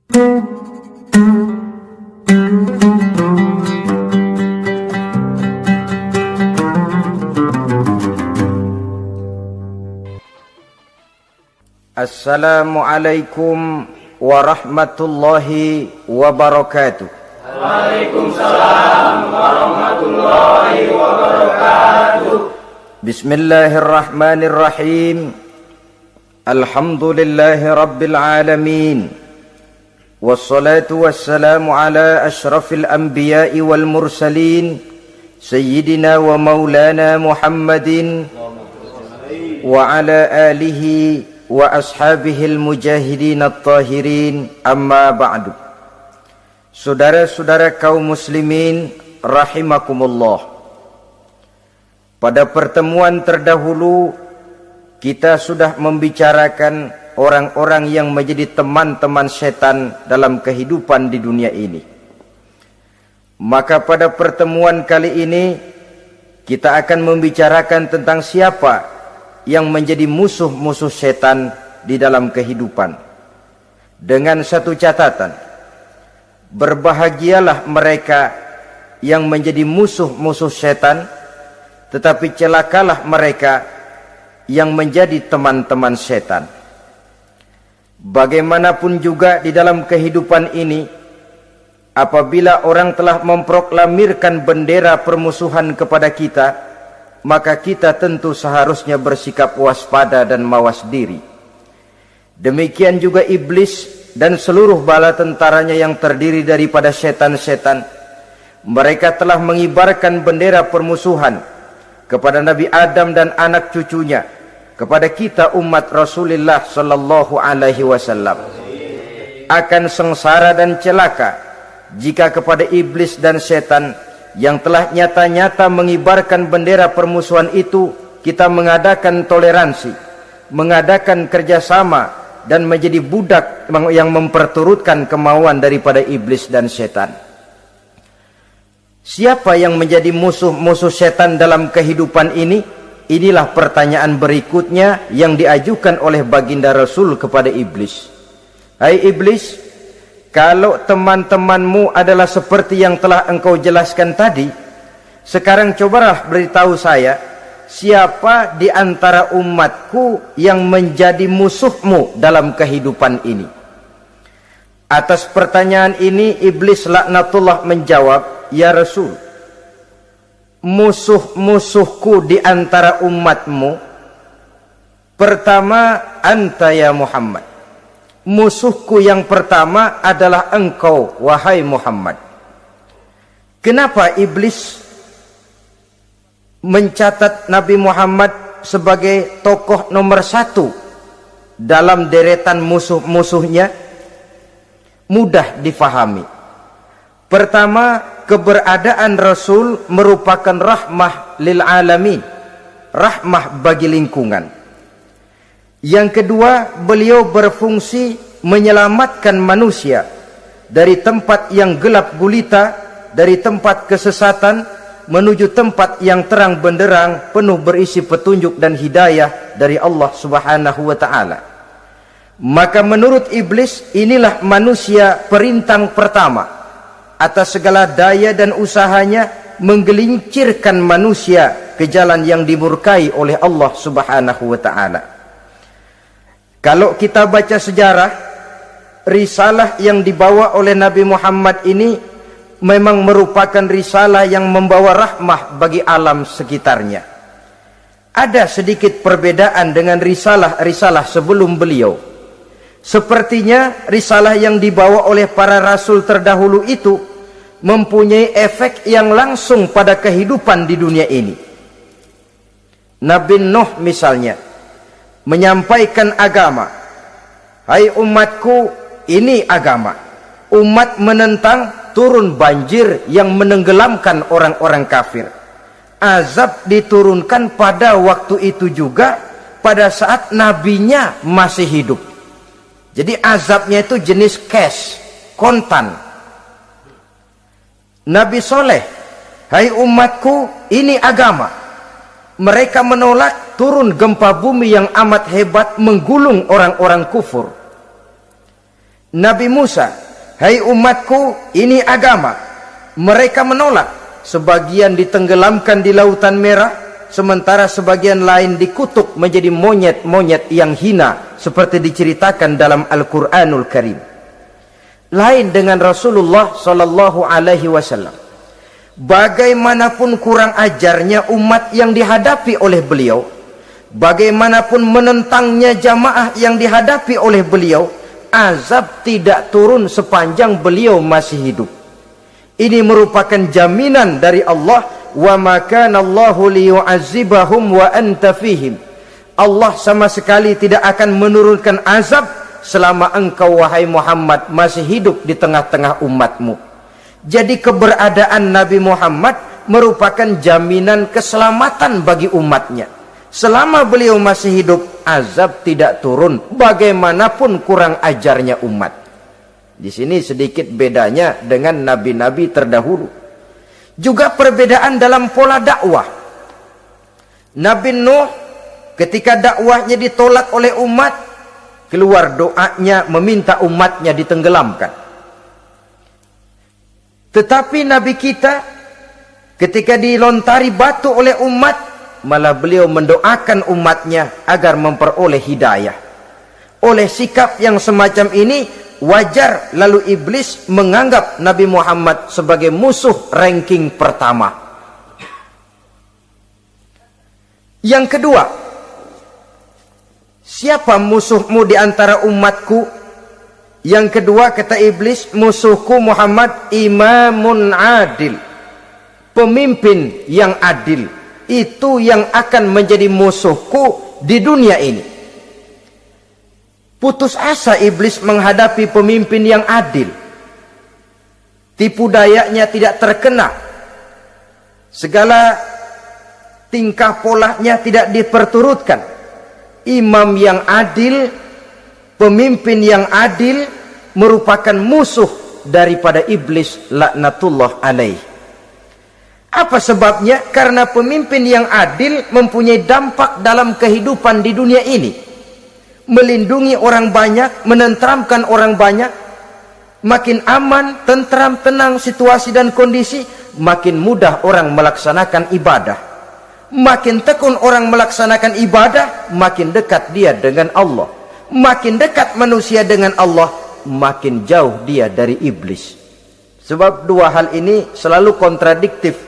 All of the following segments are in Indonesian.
Assalamualaikum warahmatullahi wabarakatuh. Waalaikumsalam warahmatullahi wabarakatuh. Bismillahirrahmanirrahim. Alhamdulillahi rabbil alamin. Wassalatu wassalamu ala ashrafil anbiya'i wal mursalin, sayyidina wa maulana Muhammadin wa ala alihi wa ashabihil mujahidin at-tahirin, amma ba'du. Saudara-saudara kaum muslimin rahimakumullah, pada pertemuan terdahulu kita sudah membicarakan orang-orang yang menjadi teman-teman setan dalam kehidupan di dunia ini. Maka pada pertemuan kali ini kita akan membicarakan tentang siapa yang menjadi musuh-musuh setan di dalam kehidupan. Dengan satu catatan, berbahagialah mereka yang menjadi musuh-musuh setan, tetapi celakalah mereka yang menjadi teman-teman setan. Bagaimanapun juga di dalam kehidupan ini, apabila orang telah memproklamirkan bendera permusuhan kepada kita, maka kita tentu seharusnya bersikap waspada dan mawas diri. Demikian juga iblis dan seluruh bala tentaranya yang terdiri daripada setan-setan. Mereka telah mengibarkan bendera permusuhan kepada Nabi Adam dan anak cucunya, kepada kita umat Rasulullah sallallahu alaihi wasallam. Akan sengsara dan celaka jika kepada iblis dan setan yang telah nyata-nyata mengibarkan bendera permusuhan itu kita mengadakan toleransi, mengadakan kerjasama, dan menjadi budak yang memperturutkan kemauan daripada iblis dan setan. Siapa yang menjadi musuh-musuh setan dalam kehidupan ini? Inilah pertanyaan berikutnya yang diajukan oleh baginda Rasul kepada iblis. Hai iblis, kalau teman-temanmu adalah seperti yang telah engkau jelaskan tadi, sekarang cobalah beritahu saya, siapa di antara umatku yang menjadi musuhmu dalam kehidupan ini? Atas pertanyaan ini iblis laknatullah menjawab, ya Rasul, musuh-musuhku di antara umatmu, pertama anta ya Muhammad. Musuhku yang pertama adalah engkau, wahai Muhammad. Kenapa iblis mencatat Nabi Muhammad sebagai tokoh nomor satu dalam deretan musuh-musuhnya? Mudah difahami. Pertama, keberadaan Rasul merupakan rahmah lil alamin, rahmah bagi lingkungan. Yang kedua, beliau berfungsi menyelamatkan manusia dari tempat yang gelap gulita, dari tempat kesesatan menuju tempat yang terang benderang penuh berisi petunjuk dan hidayah dari Allah Subhanahu wa taala. Maka menurut iblis, inilah manusia perintang pertama atas segala daya dan usahanya menggelincirkan manusia ke jalan yang dimurkai oleh Allah Subhanahu wa taala. Kalau kita baca sejarah, risalah yang dibawa oleh Nabi Muhammad ini memang merupakan risalah yang membawa rahmah bagi alam sekitarnya. Ada sedikit perbedaan dengan risalah-risalah sebelum beliau. Sepertinya risalah yang dibawa oleh para rasul terdahulu itu mempunyai efek yang langsung pada kehidupan di dunia ini. Nabi Nuh misalnya menyampaikan agama. Hai umatku, ini agama. Umat menentang, turun banjir yang menenggelamkan orang-orang kafir. Azab diturunkan pada waktu itu juga, pada saat nabinya masih hidup. Jadi azabnya itu jenis cash, kontan. Nabi Soleh, hai umatku, ini agama. Mereka menolak, turun gempa bumi yang amat hebat menggulung orang-orang kufur. Nabi Musa, hai umatku, ini agama. Mereka menolak. Sebagian ditenggelamkan di Lautan Merah, sementara sebagian lain dikutuk menjadi monyet-monyet yang hina, seperti diceritakan dalam Al-Quranul Karim. Lain dengan Rasulullah Sallallahu Alaihi Wasallam. Bagaimanapun kurang ajarnya umat yang dihadapi oleh beliau, bagaimanapun menentangnya jamaah yang dihadapi oleh beliau, azab tidak turun sepanjang beliau masih hidup. Ini merupakan jaminan dari Allah, wa ma kana Allahu liyu'azzibahum wa anta fihim. Allah sama sekali tidak akan menurunkan azab selama engkau wahai Muhammad masih hidup di tengah-tengah umatmu. Jadi keberadaan Nabi Muhammad merupakan jaminan keselamatan bagi umatnya. Selama beliau masih hidup, azab tidak turun bagaimanapun kurang ajarnya umat. Di sini sedikit bedanya dengan nabi-nabi terdahulu. Juga perbedaan dalam pola dakwah. Nabi Nuh ketika dakwahnya ditolak oleh umat, keluar doanya meminta umatnya ditenggelamkan. Tetapi Nabi kita ketika dilontari batu oleh umat, malah beliau mendoakan umatnya agar memperoleh hidayah. Oleh sikap yang semacam ini, wajar lalu iblis menganggap Nabi Muhammad sebagai musuh ranking pertama. Yang kedua, siapa musuhmu di antara umatku? Yang kedua kata iblis, musuhku Muhammad imamun adil, pemimpin yang adil. Itu yang akan menjadi musuhku di dunia ini. Putus asa iblis menghadapi pemimpin yang adil. Tipu dayanya tidak terkena. Segala tingkah polanya tidak diperturutkan. Imam yang adil, pemimpin yang adil merupakan musuh daripada iblis laknatullah alaih. Apa sebabnya? Karena pemimpin yang adil mempunyai dampak dalam kehidupan di dunia ini. Melindungi orang banyak, menenteramkan orang banyak. Makin aman, tentram, tenang situasi dan kondisi, makin mudah orang melaksanakan ibadah. Makin tekun orang melaksanakan ibadah, makin dekat dia dengan Allah. Makin dekat manusia dengan Allah, makin jauh dia dari iblis. Sebab dua hal ini selalu kontradiktif.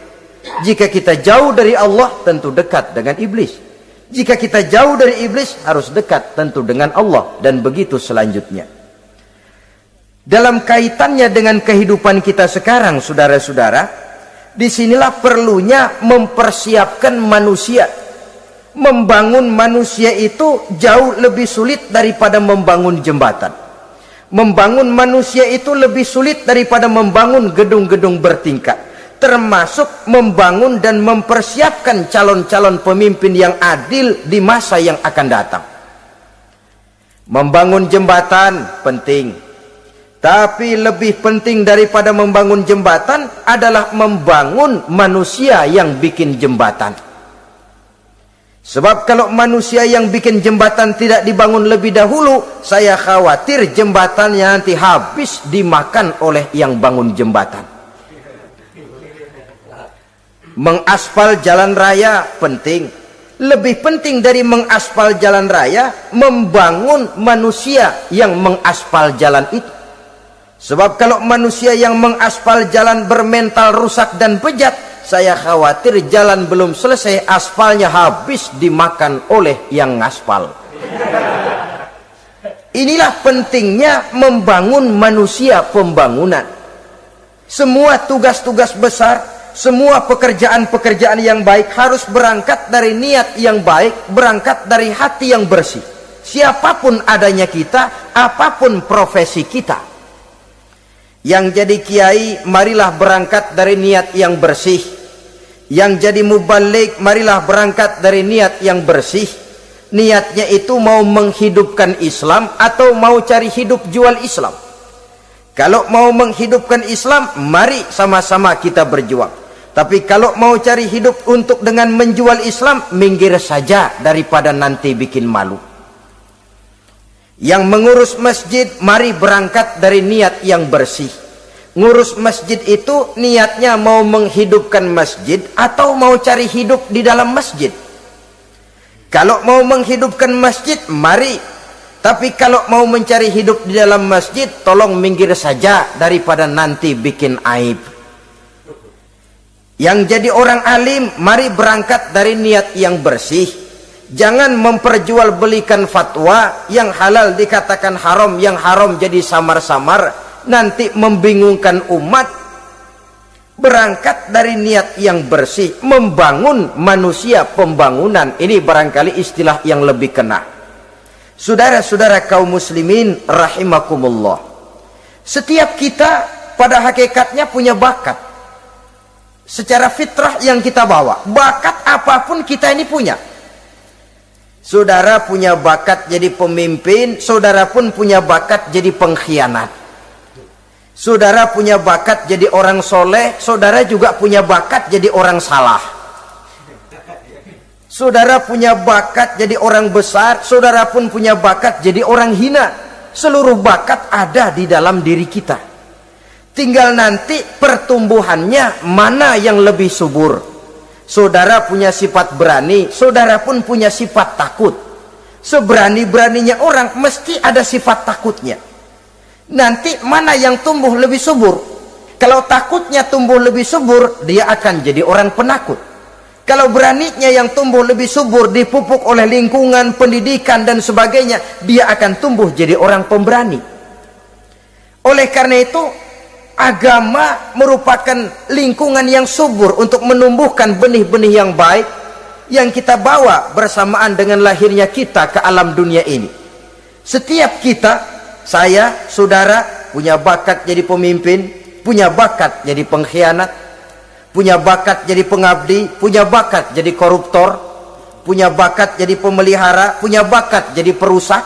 Jika kita jauh dari Allah, tentu dekat dengan iblis. Jika kita jauh dari iblis, harus dekat tentu dengan Allah, dan begitu selanjutnya. Dalam kaitannya dengan kehidupan kita sekarang, saudara-saudara, disinilah perlunya mempersiapkan manusia. Membangun manusia itu jauh lebih sulit daripada membangun jembatan. Membangun manusia itu lebih sulit daripada membangun gedung-gedung bertingkat. Termasuk membangun dan mempersiapkan calon-calon pemimpin yang adil di masa yang akan datang. Membangun jembatan penting, tapi lebih penting daripada membangun jembatan adalah membangun manusia yang bikin jembatan. Sebab kalau manusia yang bikin jembatan tidak dibangun lebih dahulu, saya khawatir jembatannya nanti habis dimakan oleh yang bangun jembatan. Mengaspal jalan raya penting. Lebih penting dari mengaspal jalan raya, membangun manusia yang mengaspal jalan itu. Sebab kalau manusia yang mengaspal jalan bermental rusak dan bejat, saya khawatir jalan belum selesai, aspalnya habis dimakan oleh yang ngaspal. Inilah pentingnya membangun manusia pembangunan. Semua tugas-tugas besar, semua pekerjaan-pekerjaan yang baik harus berangkat dari niat yang baik, berangkat dari hati yang bersih. Siapapun adanya kita, apapun profesi kita. Yang jadi kiai, marilah berangkat dari niat yang bersih. Yang jadi mubalik, marilah berangkat dari niat yang bersih. Niatnya itu mau menghidupkan Islam atau mau cari hidup jual Islam. Kalau mau menghidupkan Islam, mari sama-sama kita berjuang. Tapi kalau mau cari hidup untuk dengan menjual Islam, minggir saja daripada nanti bikin malu. Yang mengurus masjid, mari berangkat dari niat yang bersih. Ngurus masjid itu niatnya mau menghidupkan masjid atau mau cari hidup di dalam masjid. Kalau mau menghidupkan masjid, mari. Tapi kalau mau mencari hidup di dalam masjid, tolong minggir saja daripada nanti bikin aib. Yang jadi orang alim, mari berangkat dari niat yang bersih. Jangan memperjualbelikan fatwa, yang halal dikatakan haram, yang haram jadi samar-samar, nanti membingungkan umat. Berangkat dari niat yang bersih, membangun manusia, pembangunan. Ini barangkali istilah yang lebih kena. Saudara-saudara kaum muslimin rahimakumullah, setiap kita pada hakikatnya punya bakat. Secara fitrah yang kita bawa, bakat apapun kita ini punya. Saudara punya bakat jadi pemimpin, saudara pun punya bakat jadi pengkhianat. Saudara punya bakat jadi orang soleh, saudara juga punya bakat jadi orang salah. Saudara punya bakat jadi orang besar, saudara pun punya bakat jadi orang hina. Seluruh bakat ada di dalam diri kita. Tinggal nanti pertumbuhannya mana yang lebih subur. Saudara punya sifat berani, saudara pun punya sifat takut. Seberani-beraninya orang mesti ada sifat takutnya. Nanti mana yang tumbuh lebih subur? Kalau takutnya tumbuh lebih subur, dia akan jadi orang penakut. Kalau beraninya yang tumbuh lebih subur, dipupuk oleh lingkungan, pendidikan dan sebagainya, dia akan tumbuh jadi orang pemberani. Oleh karena itu, agama merupakan lingkungan yang subur untuk menumbuhkan benih-benih yang baik yang kita bawa bersamaan dengan lahirnya kita ke alam dunia ini. Setiap kita, saya, saudara, punya bakat jadi pemimpin, punya bakat jadi pengkhianat, punya bakat jadi pengabdi, punya bakat jadi koruptor, punya bakat jadi pemelihara, punya bakat jadi perusak.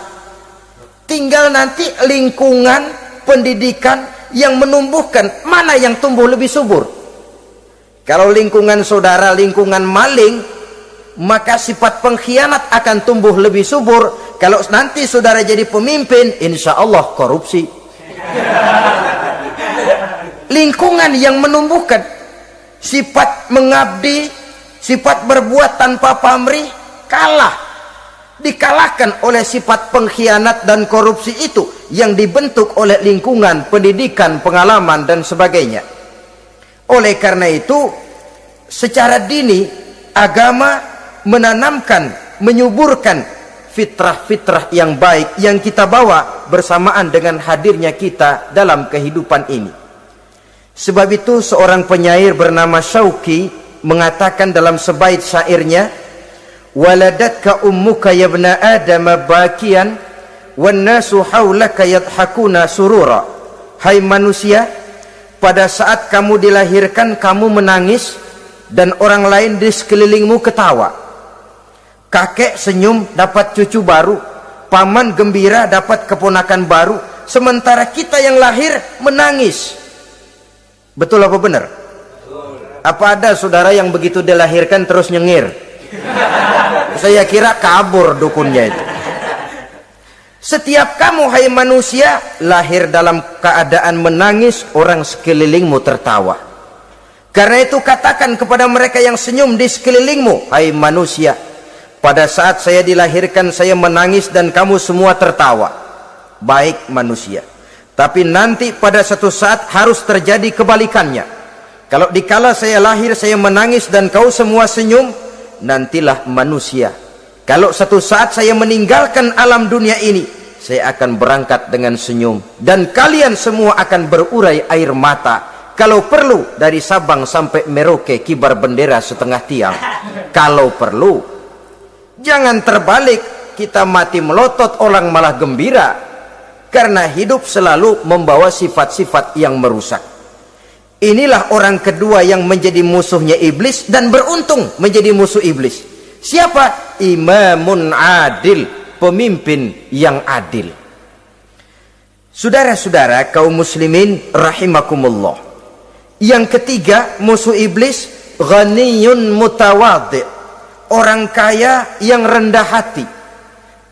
Tinggal nanti lingkungan, pendidikan yang menumbuhkan mana yang tumbuh lebih subur. Kalau lingkungan saudara lingkungan maling, maka sifat pengkhianat akan tumbuh lebih subur. Kalau nanti saudara jadi pemimpin, insya Allah korupsi. Lingkungan yang menumbuhkan sifat mengabdi, sifat berbuat tanpa pamrih, dikalahkan oleh sifat pengkhianat dan korupsi itu yang dibentuk oleh lingkungan, pendidikan, pengalaman dan sebagainya. Oleh karena itu, secara dini agama menanamkan, menyuburkan fitrah-fitrah yang baik yang kita bawa bersamaan dengan hadirnya kita dalam kehidupan ini. Sebab itu seorang penyair bernama Syauqi mengatakan dalam sebaik syairnya, waladatka ummuka ya ibna adam bakian wan nasu haulaka yadhakuna surura. Hai manusia, pada saat kamu dilahirkan kamu menangis dan orang lain di sekelilingmu ketawa. Kakek senyum dapat cucu baru, paman gembira dapat keponakan baru, sementara kita yang lahir menangis. Betul apa benar? Apa ada saudara yang begitu dilahirkan terus nyengir? Saya kira kabur dukunnya itu. Setiap kamu hai manusia lahir dalam keadaan menangis, orang sekelilingmu tertawa. Karena itu katakan kepada mereka yang senyum di sekelilingmu, hai manusia, pada saat saya dilahirkan saya menangis dan kamu semua tertawa. Baik manusia. Tapi nanti pada satu saat harus terjadi kebalikannya. Kalau dikala saya lahir saya menangis dan kau semua senyum, nantilah manusia. Kalau satu saat saya meninggalkan alam dunia ini, saya akan berangkat dengan senyum dan kalian semua akan berurai air mata. Kalau perlu dari Sabang sampai Merauke kibar bendera setengah tiang. Kalau perlu. Jangan terbalik, kita mati melotot orang malah gembira. Karena hidup selalu membawa sifat-sifat yang merusak. Inilah orang kedua yang menjadi musuhnya iblis dan beruntung menjadi musuh iblis. Siapa? Imamun adil, pemimpin yang adil. Saudara-saudara kaum muslimin rahimakumullah. Yang ketiga musuh iblis, ghaniyun mutawadhi, orang kaya yang rendah hati.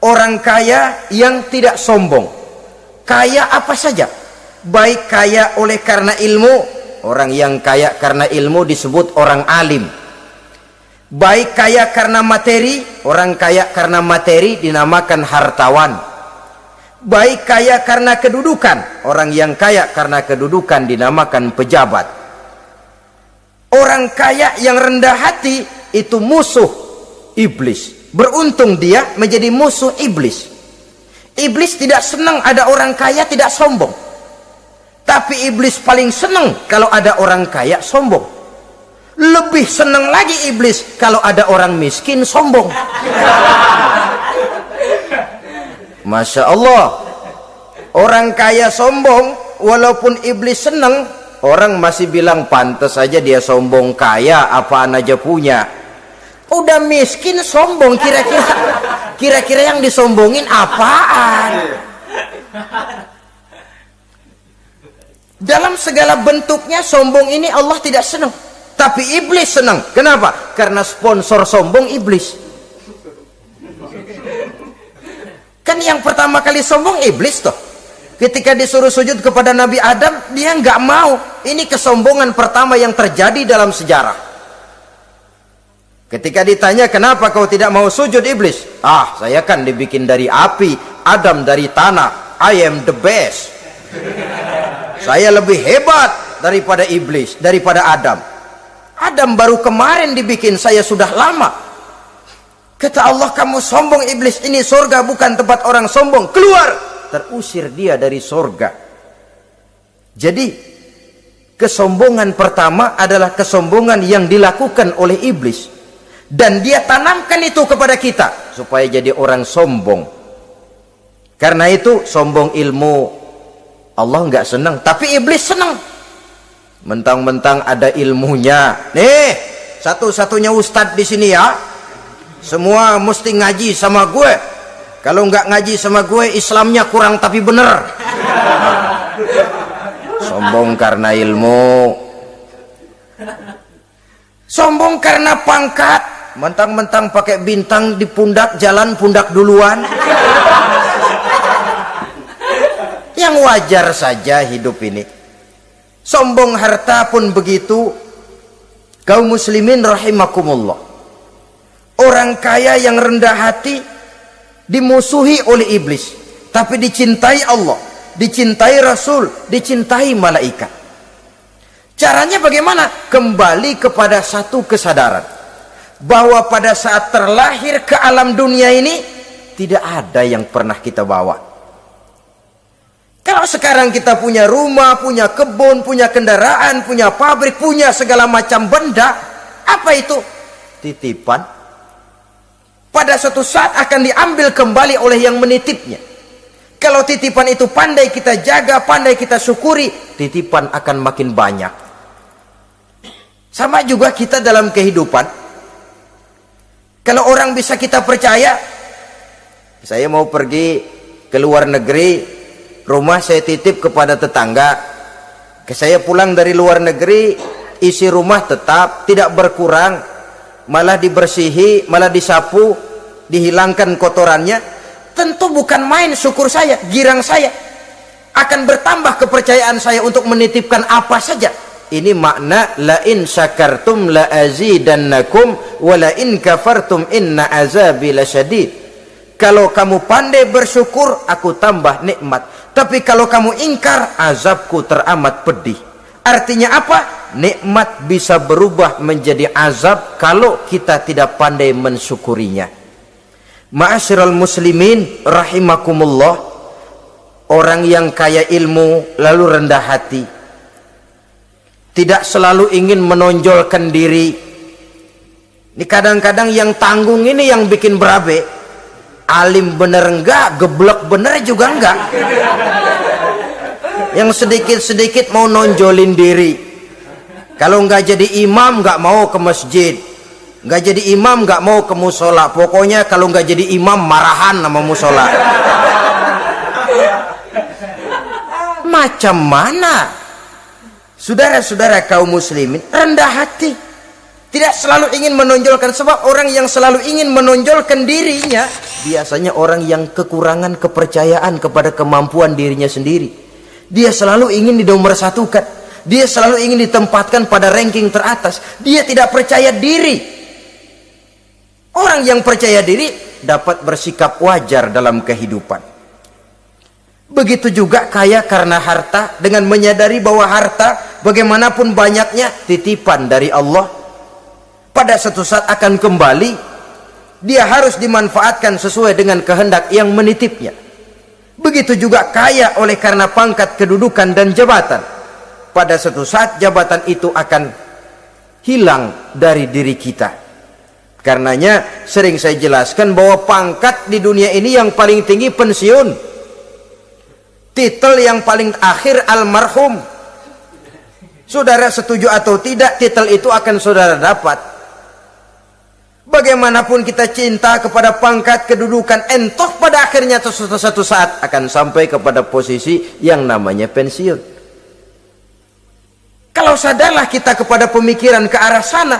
Orang kaya yang tidak sombong. Kaya apa saja, baik kaya oleh karena ilmu, orang yang kaya karena ilmu disebut orang alim. Baik kaya karena materi, orang kaya karena materi dinamakan hartawan. Baik kaya karena kedudukan, orang yang kaya karena kedudukan dinamakan pejabat. Orang kaya yang rendah hati itu musuh iblis. Beruntung dia menjadi musuh iblis. Iblis tidak senang ada orang kaya tidak sombong. Tapi iblis paling senang kalau ada orang kaya sombong. Lebih senang lagi iblis kalau ada orang miskin sombong. Masya Allah. Orang kaya sombong, walaupun iblis senang, orang masih bilang pantas saja dia sombong, kaya apaan aja punya. Udah miskin sombong, kira-kira yang disombongin apaan? Dalam segala bentuknya sombong ini Allah tidak senang, tapi iblis senang. Kenapa? Karena sponsor sombong iblis. Kan yang pertama kali sombong iblis toh. Ketika disuruh sujud kepada Nabi Adam, dia nggak mau. Ini kesombongan pertama yang terjadi dalam sejarah. Ketika ditanya, kenapa kau tidak mau sujud iblis? Ah, saya kan dibikin dari api, Adam dari tanah. I am the best. Saya lebih hebat daripada iblis, daripada Adam. Adam baru kemarin dibikin, saya sudah lama. Kata Allah, kamu sombong iblis, ini surga bukan tempat orang sombong. Keluar! Terusir dia dari surga. Jadi kesombongan pertama adalah kesombongan yang dilakukan oleh iblis, dan dia tanamkan itu kepada kita supaya jadi orang sombong. Karena itu sombong ilmu Allah nggak senang, tapi iblis senang. Mentang-mentang ada ilmunya. Nih, satu-satunya ustadz di sini ya, semua mesti ngaji sama gue. Kalau nggak ngaji sama gue, Islamnya kurang tapi bener. Sombong karena ilmu, sombong karena pangkat. Mentang-mentang pakai bintang di pundak, jalan pundak duluan. Yang wajar saja hidup ini. Sombong harta pun begitu. Kaum muslimin rahimakumullah, orang kaya yang rendah hati dimusuhi oleh iblis, tapi dicintai Allah, dicintai Rasul, dicintai malaikat. Caranya bagaimana? Kembali kepada satu kesadaran bahwa pada saat terlahir ke alam dunia ini tidak ada yang pernah kita bawa. Kalau sekarang kita punya rumah, punya kebun, punya kendaraan, punya pabrik, punya segala macam benda, apa itu? Titipan. Pada suatu saat akan diambil kembali oleh yang menitipnya. Kalau titipan itu pandai kita jaga, pandai kita syukuri, titipan akan makin banyak. Sama juga kita dalam kehidupan. Kalau orang bisa kita percaya, saya mau pergi ke luar negeri, rumah saya titip kepada tetangga. Saya pulang dari luar negeri, isi rumah tetap tidak berkurang, malah dibersihi, malah disapu, dihilangkan kotorannya. Tentu bukan main syukur saya, girang saya. Akan bertambah kepercayaan saya untuk menitipkan apa saja. Ini makna la in syakartum la azidannakum wa la in kafartum inna azabi lasyadid. Kalau kamu pandai bersyukur, aku tambah nikmat. Tapi kalau kamu ingkar, azabku teramat pedih. Artinya apa? Nikmat bisa berubah menjadi azab kalau kita tidak pandai mensyukurinya. Ma'asyiral muslimin rahimakumullah, orang yang kaya ilmu lalu rendah hati, tidak selalu ingin menonjolkan diri. Ini kadang-kadang yang tanggung ini yang bikin berabe. Alim bener enggak, geblek bener juga enggak. Yang sedikit-sedikit mau nonjolin diri. Kalau enggak jadi imam enggak mau ke masjid, enggak jadi imam enggak mau ke musola. Pokoknya kalau enggak jadi imam marahan sama musola. Macam mana? Saudara-saudara kaum muslimin, rendah hati. Tidak selalu ingin menonjolkan, sebab orang yang selalu ingin menonjolkan dirinya biasanya orang yang kekurangan kepercayaan kepada kemampuan dirinya sendiri. Dia selalu ingin dinomorsatukan, dia selalu ingin ditempatkan pada ranking teratas. Dia tidak percaya diri. Orang yang percaya diri dapat bersikap wajar dalam kehidupan. Begitu juga kaya karena harta, dengan menyadari bahwa harta bagaimanapun banyaknya titipan dari Allah, pada suatu saat akan kembali. Dia harus dimanfaatkan sesuai dengan kehendak yang menitipnya. Begitu juga kaya oleh karena pangkat, kedudukan, dan jabatan. Pada suatu saat jabatan itu akan hilang dari diri kita. Karenanya sering saya jelaskan bahwa pangkat di dunia ini yang paling tinggi pensiun. Titel yang paling akhir almarhum. Saudara setuju atau tidak, titel itu akan saudara dapat. Bagaimanapun kita cinta kepada pangkat, kedudukan, entah pada akhirnya suatu saat akan sampai kepada posisi yang namanya pensiun. Kalau sadarlah kita kepada pemikiran ke arah sana,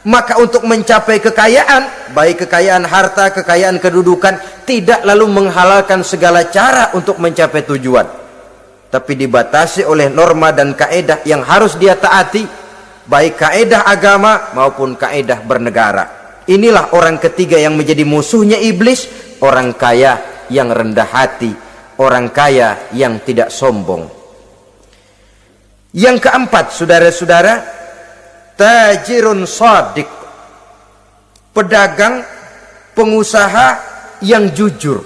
maka untuk mencapai kekayaan, baik kekayaan harta, kekayaan kedudukan, tidak lalu menghalalkan segala cara untuk mencapai tujuan, tapi dibatasi oleh norma dan kaedah yang harus dia taati, baik kaedah agama maupun kaedah bernegara. Inilah orang ketiga yang menjadi musuhnya iblis, orang kaya yang rendah hati, orang kaya yang tidak sombong. Yang keempat, saudara-saudara, tajirun shadiq, pedagang, pengusaha yang jujur.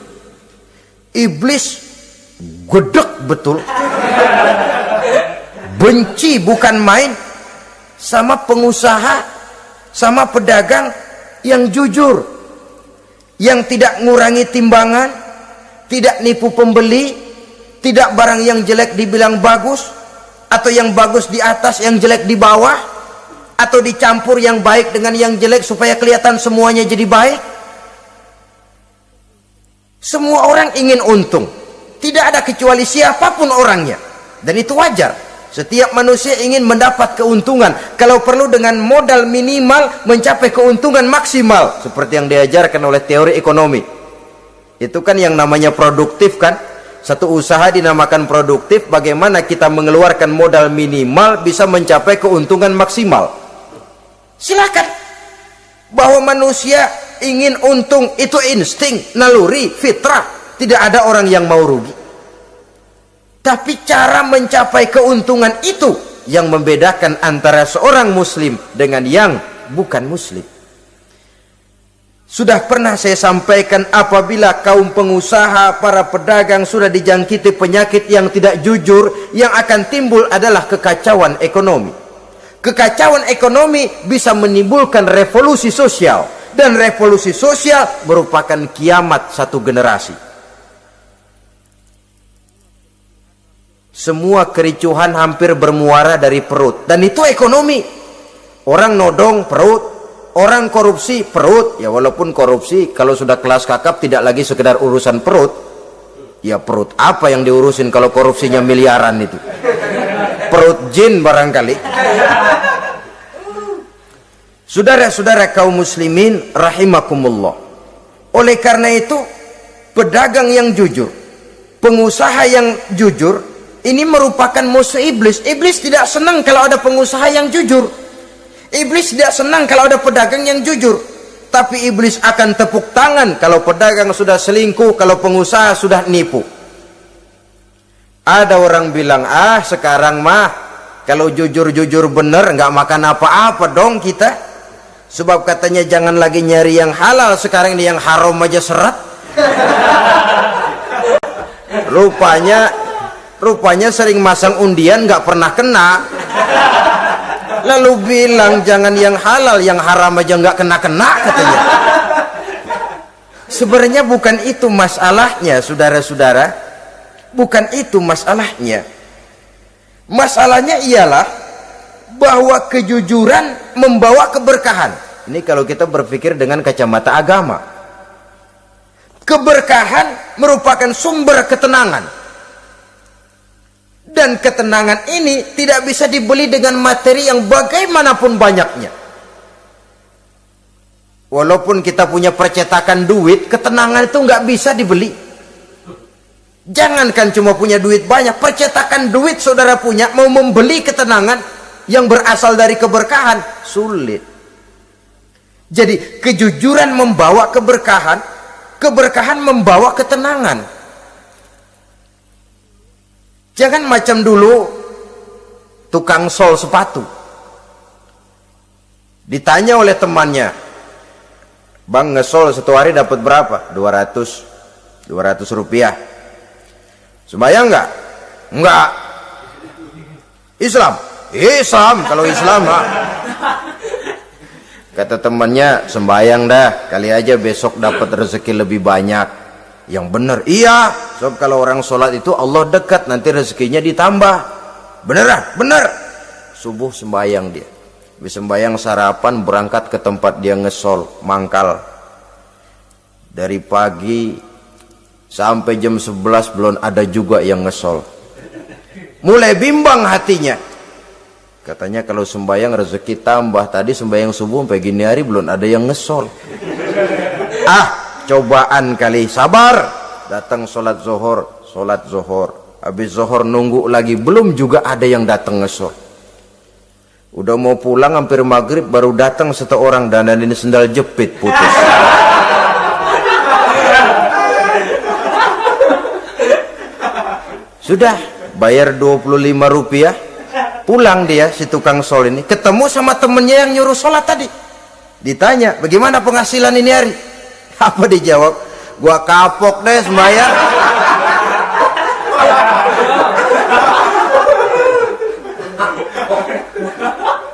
Iblis gedek betul, benci bukan main sama pengusaha, sama pedagang yang jujur, yang tidak ngurangi timbangan, tidak nipu pembeli, tidak barang yang jelek dibilang bagus, atau yang bagus di atas yang jelek di bawah, atau dicampur yang baik dengan yang jelek supaya kelihatan semuanya jadi baik. Semua orang ingin untung, tidak ada kecuali siapapun orangnya, dan itu wajar. Setiap manusia ingin mendapat keuntungan, kalau perlu dengan modal minimal mencapai keuntungan maksimal, seperti yang diajarkan oleh teori ekonomi. Itu kan yang namanya produktif kan. Satu usaha dinamakan produktif, bagaimana kita mengeluarkan modal minimal bisa mencapai keuntungan maksimal. Silakan. Bahwa manusia ingin untung itu insting, naluri, fitrah. Tidak ada orang yang mau rugi. Tapi cara mencapai keuntungan itu yang membedakan antara seorang muslim dengan yang bukan muslim. Sudah pernah saya sampaikan, apabila kaum pengusaha, para pedagang sudah dijangkiti penyakit yang tidak jujur, yang akan timbul adalah kekacauan ekonomi. Kekacauan ekonomi bisa menimbulkan revolusi sosial, dan revolusi sosial merupakan kiamat satu generasi. Semua kericuhan hampir bermuara dari perut, dan itu ekonomi. Orang nodong perut, orang korupsi perut. Ya walaupun korupsi kalau sudah kelas kakap tidak lagi sekedar urusan perut. Ya perut apa yang diurusin kalau korupsinya miliaran itu? Perut jin barangkali. Saudara-saudara kaum muslimin rahimakumullah. Oleh karena itu, pedagang yang jujur, pengusaha yang jujur, ini merupakan musuh iblis. Iblis tidak senang kalau ada pengusaha yang jujur. Iblis tidak senang kalau ada pedagang yang jujur. Tapi iblis akan tepuk tangan kalau pedagang sudah selingkuh, kalau pengusaha sudah nipu. Ada orang bilang, sekarang mah kalau jujur-jujur bener nggak makan apa-apa dong kita. Sebab katanya jangan lagi nyari yang halal, sekarang ini yang haram aja seret. Rupanya sering masang undian nggak pernah kena. Lalu bilang jangan yang halal, yang haram aja nggak kena-kena katanya. Sebenarnya bukan itu masalahnya, saudara-saudara. Bukan itu masalahnya. Masalahnya ialah bahwa kejujuran membawa keberkahan. Ini kalau kita berpikir dengan kacamata agama. Keberkahan merupakan sumber ketenangan. Dan ketenangan ini tidak bisa dibeli dengan materi yang bagaimanapun banyaknya. Walaupun kita punya percetakan duit, ketenangan itu nggak bisa dibeli. Jangankan cuma punya duit banyak, percetakan duit saudara punya, mau membeli ketenangan yang berasal dari keberkahan, sulit. Jadi kejujuran membawa keberkahan, keberkahan membawa ketenangan. Jangan macam dulu tukang sol sepatu. Ditanya oleh temannya, "Bang, ngesol satu hari dapat berapa?" 200 rupiah. Sembayang enggak? Enggak. Islam? Islam, kalau Islam mah. Kata temannya, "Sembayang dah, kali aja besok dapat rezeki lebih banyak." Yang benar, iya. Sebab kalau orang sholat itu Allah dekat, nanti rezekinya ditambah. Beneran? Bener. Subuh sembayang dia. Habis sembayang sarapan, berangkat ke tempat dia ngesol, mangkal. Dari pagi sampai jam 11 belum ada juga yang ngesol. Mulai bimbang hatinya. Katanya kalau sembayang rezeki tambah. Tadi sembayang subuh sampai gini hari belum ada yang ngesol. Cobaan kali, sabar. Datang sholat zohor. Habis zohor nunggu lagi, belum juga ada yang datang ngesol. Udah mau pulang hampir maghrib, baru datang satu orang dandanin sendal jepit putus. Sudah bayar 25 rupiah, pulang dia si tukang sol ini, ketemu sama temennya yang nyuruh sholat tadi. Ditanya, "Bagaimana penghasilan ini hari?" Apa dijawab? "Gua kapok deh sembahyang."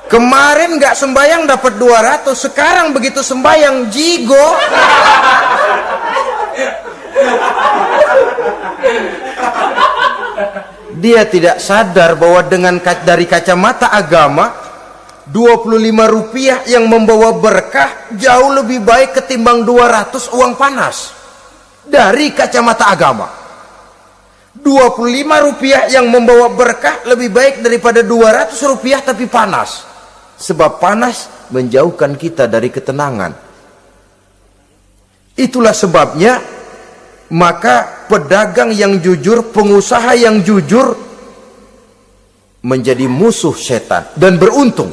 Kemarin nggak sembayang dapat 200, sekarang begitu sembayang jigo. Dia tidak sadar bahwa dengan dari kacamata agama, 25 rupiah yang membawa berkah jauh lebih baik ketimbang 200 uang panas. Dari kacamata agama, 25 rupiah yang membawa berkah lebih baik daripada 200 rupiah tapi panas. Sebab panas menjauhkan kita dari ketenangan. Itulah sebabnya maka pedagang yang jujur, pengusaha yang jujur menjadi musuh setan dan beruntung.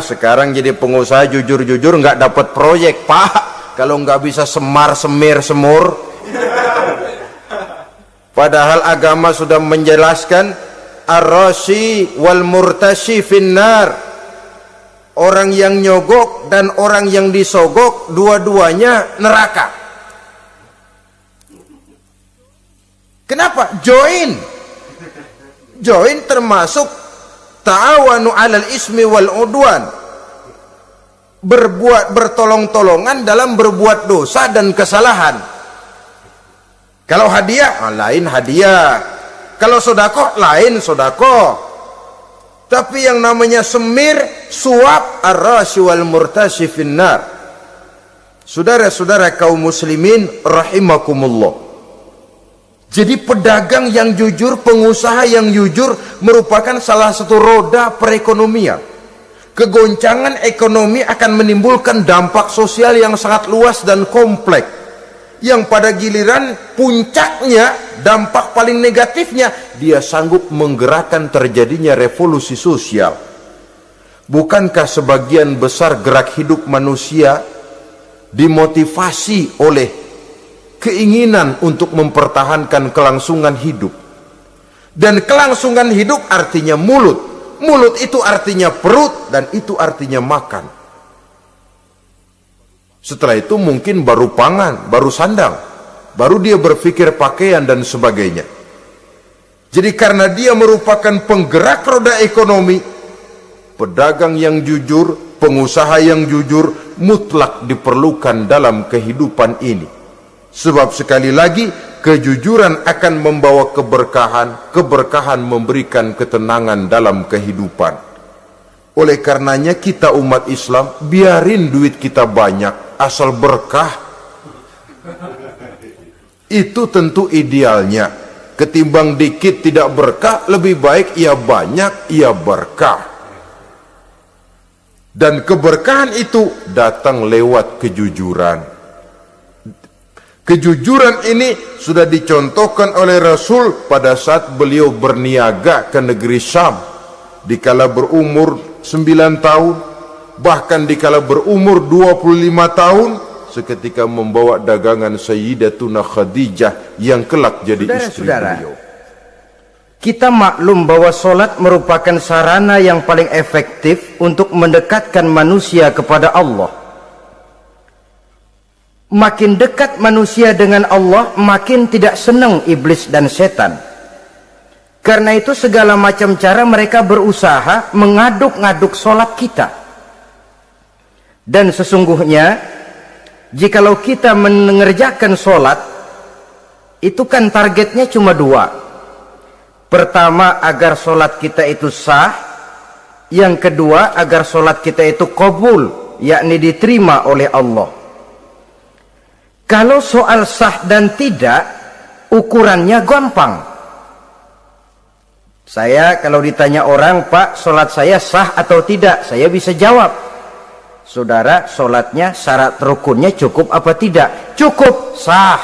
Sekarang jadi pengusaha jujur-jujur nggak dapat proyek, Pak. Kalau nggak bisa semir semur. Padahal agama sudah menjelaskan ar-rashi wal murtashi finnar. Orang yang nyogok dan orang yang disogok dua-duanya neraka. Kenapa? Join termasuk ta'awanu 'alal ismi wal udwan. Bertolong-tolongan dalam berbuat dosa dan kesalahan. Kalau hadiah, lain hadiah. Kalau sodako, lain sodako. Tapi yang namanya semir, suap, ar-rashi wal murtashi finnar. Saudara-saudara kaum muslimin rahimakumullah. Jadi pedagang yang jujur, pengusaha yang jujur merupakan salah satu roda perekonomian. Kegoncangan ekonomi akan menimbulkan dampak sosial yang sangat luas dan kompleks. Yang pada giliran puncaknya, dampak paling negatifnya, dia sanggup menggerakkan terjadinya revolusi sosial. Bukankah sebagian besar gerak hidup manusia dimotivasi oleh keinginan untuk mempertahankan kelangsungan hidup? Dan kelangsungan hidup artinya mulut. Mulut itu artinya perut, dan itu artinya makan. Setelah itu mungkin baru pangan, baru sandang, baru dia berpikir pakaian dan sebagainya. Jadi karena dia merupakan penggerak roda ekonomi, pedagang yang jujur, pengusaha yang jujur mutlak diperlukan dalam kehidupan ini. Sebab sekali lagi, kejujuran akan membawa keberkahan, keberkahan memberikan ketenangan dalam kehidupan. Oleh karenanya kita umat Islam, biarin duit kita banyak, asal berkah. Itu tentu idealnya. Ketimbang dikit tidak berkah, lebih baik ia banyak, ia berkah. Dan keberkahan itu datang lewat kejujuran. Kejujuran ini sudah dicontohkan oleh Rasul pada saat beliau berniaga ke negeri Syam dikala berumur 9 tahun, bahkan dikala berumur 25 tahun seketika membawa dagangan Sayyidatuna Khadijah yang kelak jadi istri beliau. Kita maklum bahwa solat merupakan sarana yang paling efektif untuk mendekatkan manusia kepada Allah. Makin dekat manusia dengan Allah, makin tidak senang iblis dan setan. Karena itu segala macam cara mereka berusaha mengaduk-ngaduk solat kita. Dan sesungguhnya, jikalau kita mengerjakan solat, itu kan targetnya cuma 2. Pertama, agar solat kita itu sah. Yang kedua, agar solat kita itu qabul, yakni diterima oleh Allah. Kalau soal sah dan tidak, ukurannya gampang. Saya kalau ditanya orang, Pak, solat saya sah atau tidak? Saya bisa jawab. Saudara, solatnya syarat rukunnya cukup apa tidak? Cukup, sah.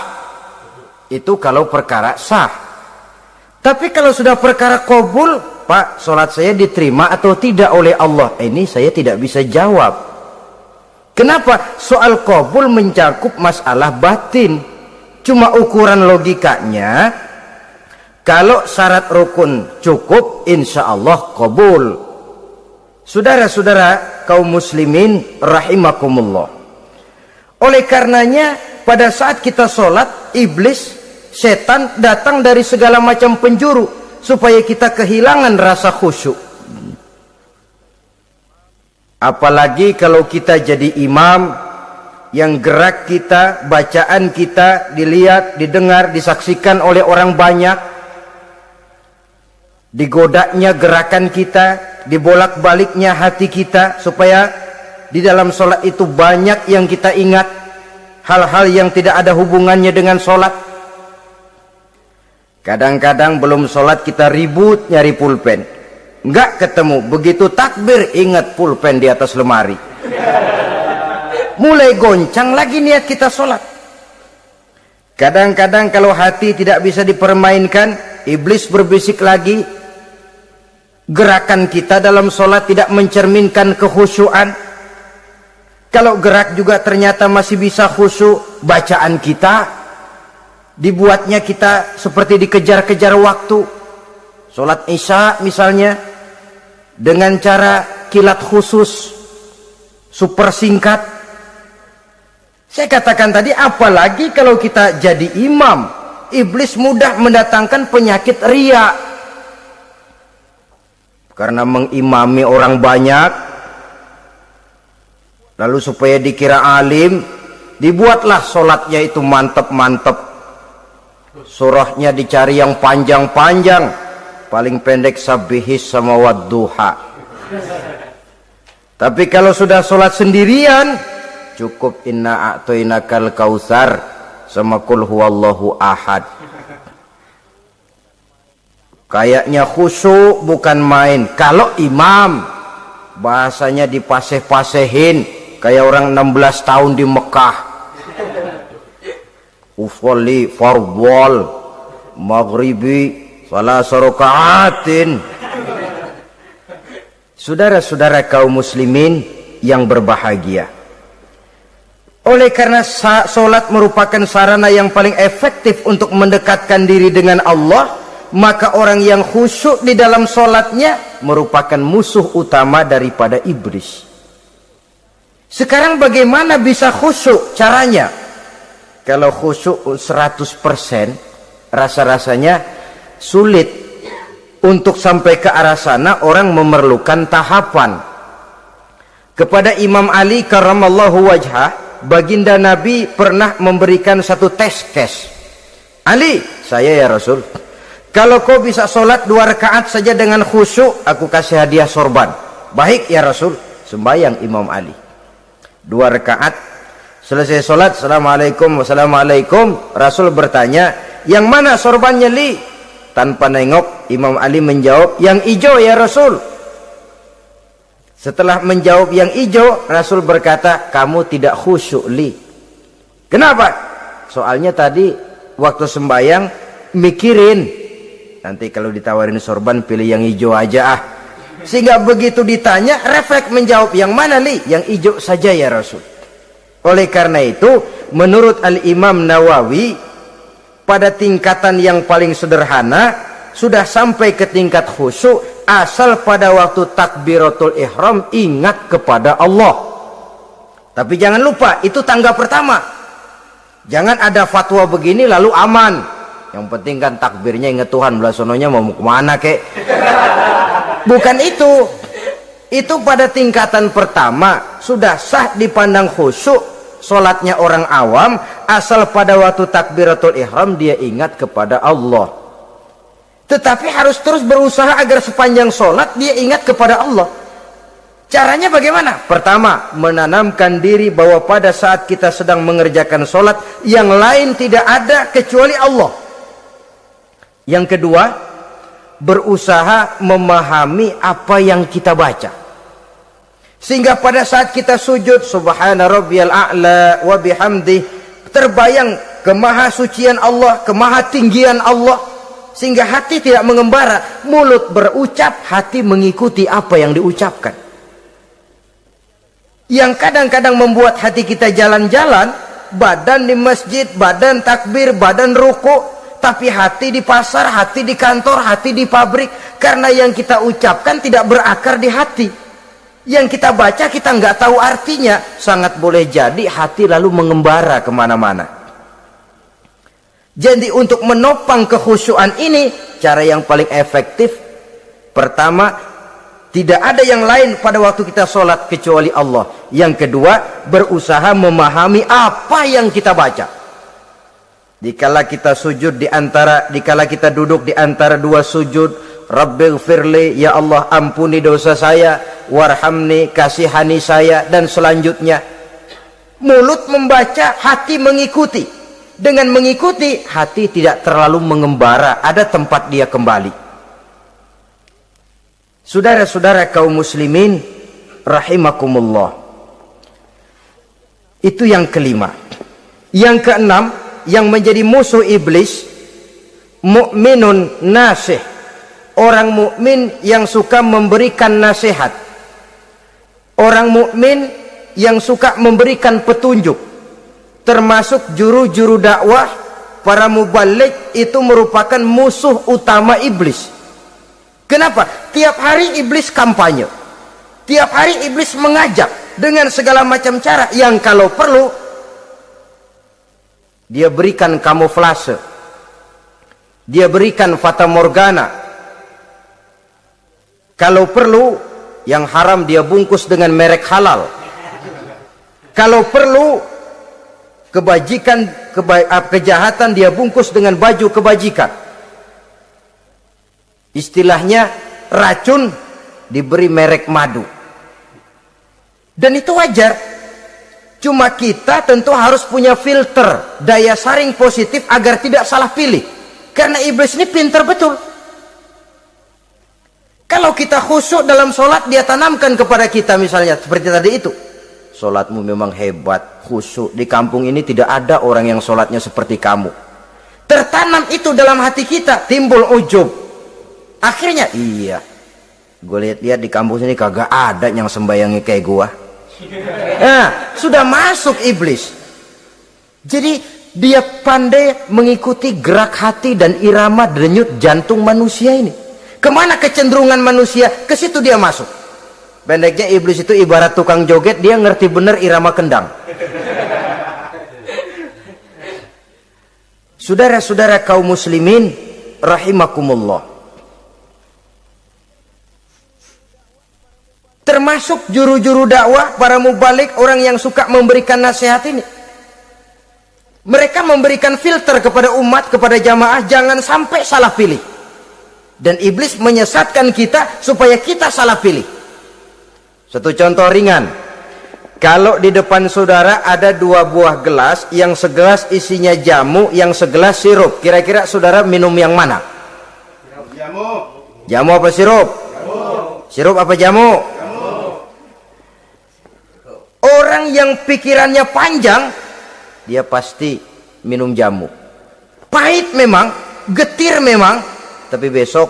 Itu kalau perkara sah. Tapi kalau sudah perkara qabul, Pak, solat saya diterima atau tidak oleh Allah? Ini saya tidak bisa jawab. Kenapa? Soal qabul mencakup masalah batin. Cuma ukuran logikanya, kalau syarat rukun cukup, insya Allah qabul. Saudara-saudara kaum muslimin rahimakumullah. Oleh karenanya, pada saat kita sholat, iblis, setan datang dari segala macam penjuru supaya kita kehilangan rasa khusyuk. Apalagi kalau kita jadi imam yang gerak kita, bacaan kita dilihat, didengar, disaksikan oleh orang banyak. Digodanya gerakan kita, dibolak-baliknya hati kita, supaya di dalam sholat itu banyak yang kita ingat, hal-hal yang tidak ada hubungannya dengan sholat. Kadang-kadang belum sholat kita ribut nyari pulpen, nggak ketemu, begitu takbir ingat pulpen di atas lemari. Mulai goncang lagi niat kita sholat. Kadang-kadang kalau hati tidak bisa dipermainkan, iblis berbisik lagi. Gerakan kita dalam sholat tidak mencerminkan kekhusyuan. Kalau gerak juga ternyata masih bisa khusyuk, bacaan kita dibuatnya kita seperti dikejar-kejar waktu. Sholat isya misalnya, dengan cara kilat khusus, super singkat. Saya katakan tadi, apalagi kalau kita jadi imam, iblis mudah mendatangkan penyakit riya. Karena mengimami orang banyak, lalu supaya dikira alim, dibuatlah sholatnya itu mantep-mantep. Surahnya dicari yang panjang-panjang, paling pendek sabihis sama wadduha. Tapi kalau sudah sholat sendirian, cukup inna a'toinakal kausar sama kul huwallahu ahad. Kayaknya khusyuk bukan main. Kalau imam, bahasanya dipaseh-pasehin kayak orang 16 tahun di Mekah. Usolli fardwal maghribi salasa rakaatin. Saudara-saudara kaum muslimin yang berbahagia, oleh karena solat merupakan sarana yang paling efektif untuk mendekatkan diri dengan Allah, maka orang yang khusyuk di dalam solatnya merupakan musuh utama daripada iblis. Sekarang bagaimana bisa khusyuk caranya? Kalau khusyuk 100%, rasa-rasanya sulit. Untuk sampai ke arah sana orang memerlukan tahapan. Kepada Imam Ali karramallahu wajhah, baginda Nabi pernah memberikan satu tes case. Ali, saya ya Rasul, kalau kau bisa sholat 2 rakaat saja dengan khusyuk, aku kasih hadiah sorban. Baik ya Rasul. Sembayang Imam Ali 2 rakaat, selesai sholat, assalamualaikum wassalamualaikum. Rasul bertanya, yang mana sorbannya Li? Tanpa nengok, Imam Ali menjawab, yang hijau ya Rasul. Setelah menjawab yang hijau, Rasul berkata, kamu tidak khusyuk li. Kenapa? Soalnya tadi waktu sembahyang mikirin, nanti kalau ditawarin sorban pilih yang hijau aja ah. Sehingga begitu ditanya, refleks menjawab yang mana li? Yang hijau saja ya Rasul. Oleh karena itu, menurut Al-Imam Nawawi, pada tingkatan yang paling sederhana, sudah sampai ke tingkat khusyuk, asal pada waktu takbiratul ihram ingat kepada Allah. Tapi jangan lupa, itu tangga pertama. Jangan ada fatwa begini lalu aman. Yang penting kan takbirnya ingat Tuhan, belah sononya mau kemana kek. Bukan itu. Itu pada tingkatan pertama sudah sah dipandang khusyuk solatnya orang awam, asal pada waktu takbiratul ihram dia ingat kepada Allah. Tetapi harus terus berusaha agar sepanjang solat dia ingat kepada Allah. Caranya bagaimana? Pertama, menanamkan diri bahwa pada saat kita sedang mengerjakan solat, yang lain tidak ada kecuali Allah. Yang kedua, berusaha memahami apa yang kita baca. Sehingga pada saat kita sujud, subhana rabbiyal a'la wa bihamdi, terbayang kemahasucian Allah, kemahatinggian Allah. Sehingga hati tidak mengembara, mulut berucap, hati mengikuti apa yang diucapkan. Yang kadang-kadang membuat hati kita jalan-jalan, badan di masjid, badan takbir, badan ruku, tapi hati di pasar, hati di kantor, hati di pabrik. Karena yang kita ucapkan tidak berakar di hati. Yang kita baca kita nggak tahu artinya. Sangat boleh jadi hati lalu mengembara kemana-mana. Jadi untuk menopang kekhusyuan ini, cara yang paling efektif, pertama, tidak ada yang lain pada waktu kita sholat kecuali Allah. Yang kedua, berusaha memahami apa yang kita baca. Dikala kita sujud dikala kita duduk di antara dua sujud, Rabbighfirli, ya Allah ampuni dosa saya, warhamni, kasihani saya, dan selanjutnya. Mulut membaca, hati mengikuti. Dengan mengikuti, hati tidak terlalu mengembara, ada tempat dia kembali. Saudara-saudara kaum muslimin rahimakumullah. Itu yang kelima. Yang keenam, yang menjadi musuh iblis, mukminun nasih. Orang mukmin yang suka memberikan nasihat. Orang mukmin yang suka memberikan petunjuk. Termasuk juru-juru dakwah, para mubaligh itu merupakan musuh utama iblis. Kenapa? Tiap hari iblis kampanye. Tiap hari iblis mengajak dengan segala macam cara yang kalau perlu dia berikan kamuflase. Dia berikan fata morgana. Kalau perlu yang haram dia bungkus dengan merek halal. Kalau perlu kejahatan dia bungkus dengan baju kebajikan. Istilahnya racun diberi merek madu. Dan itu wajar. Cuma kita tentu harus punya filter, daya saring positif agar tidak salah pilih. Karena iblis ini pintar betul. Kalau kita khusyuk dalam sholat, dia tanamkan kepada kita misalnya seperti tadi itu. Sholatmu memang hebat, khusyuk. Di kampung ini tidak ada orang yang sholatnya seperti kamu. Tertanam itu dalam hati kita, timbul ujub. Akhirnya, iya, gue lihat-lihat di kampung sini kagak ada yang sembayangi kayak gua. Nah, sudah masuk iblis. Jadi dia pandai mengikuti gerak hati dan irama denyut jantung manusia ini. Kemana kecenderungan manusia, ke situ dia masuk. Pendeknya iblis itu ibarat tukang joget, dia ngerti bener irama kendang. Saudara-saudara kaum muslimin rahimakumullah. Termasuk juru-juru dakwah, para mubaligh, orang yang suka memberikan nasihat ini. Mereka memberikan filter kepada umat, kepada jamaah, jangan sampai salah pilih. Dan iblis menyesatkan kita supaya kita salah pilih. Satu contoh ringan. Kalau di depan saudara ada dua buah gelas, yang segelas isinya jamu, yang segelas sirup. Kira-kira saudara minum yang mana? Jamu. Jamu apa sirup? Jamu. Sirup apa jamu? Jamu. yang pikirannya panjang, dia pasti minum jamu. Pahit memang, getir memang, tapi besok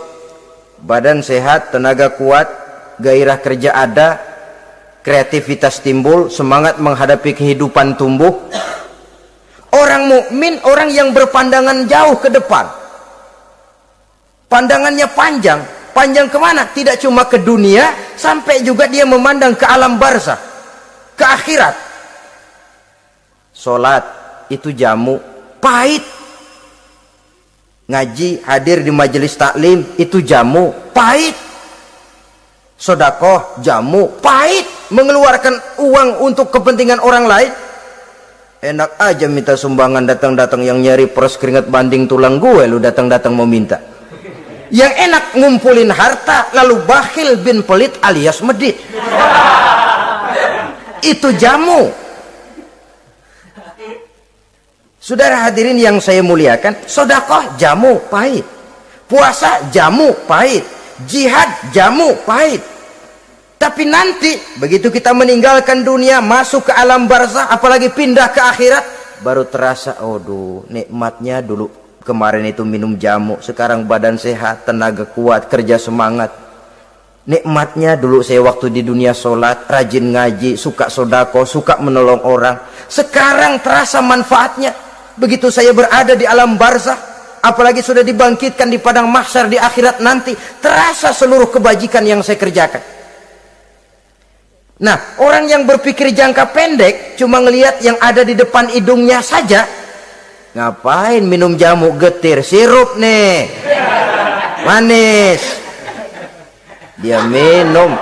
badan sehat, tenaga kuat, gairah kerja ada, kreativitas timbul, semangat menghadapi kehidupan tumbuh. Orang mukmin, orang yang berpandangan jauh ke depan, pandangannya panjang. Panjang kemana? Tidak cuma ke dunia, sampai juga dia memandang ke alam barzakh, ke akhirat. Sholat itu jamu, pahit. Ngaji, hadir di majelis taklim itu jamu, pahit. Sedekah jamu, pahit. Mengeluarkan uang untuk kepentingan orang lain, enak aja minta sumbangan, datang-datang yang nyari peres keringat banding tulang gue, lu datang-datang mau minta. Yang enak ngumpulin harta lalu bakhil bin pelit alias medit. Itu jamu. Saudara hadirin yang saya muliakan, sedekah jamu, pahit. Puasa jamu, pahit. Jihad jamu, pahit. Tapi nanti begitu kita meninggalkan dunia, masuk ke alam barzakh, apalagi pindah ke akhirat, baru terasa, aduh, nikmatnya dulu kemarin itu minum jamu, sekarang badan sehat, tenaga kuat, kerja semangat. Nikmatnya dulu saya waktu di dunia sholat, rajin ngaji, suka sodako, suka menolong orang. Sekarang terasa manfaatnya. Begitu saya berada di alam barzakh, apalagi sudah dibangkitkan di padang mahsyar di akhirat nanti, terasa seluruh kebajikan yang saya kerjakan. Nah, orang yang berpikir jangka pendek, cuma ngelihat yang ada di depan hidungnya saja, ngapain minum jamu getir, sirup nih, manis. Dia minum,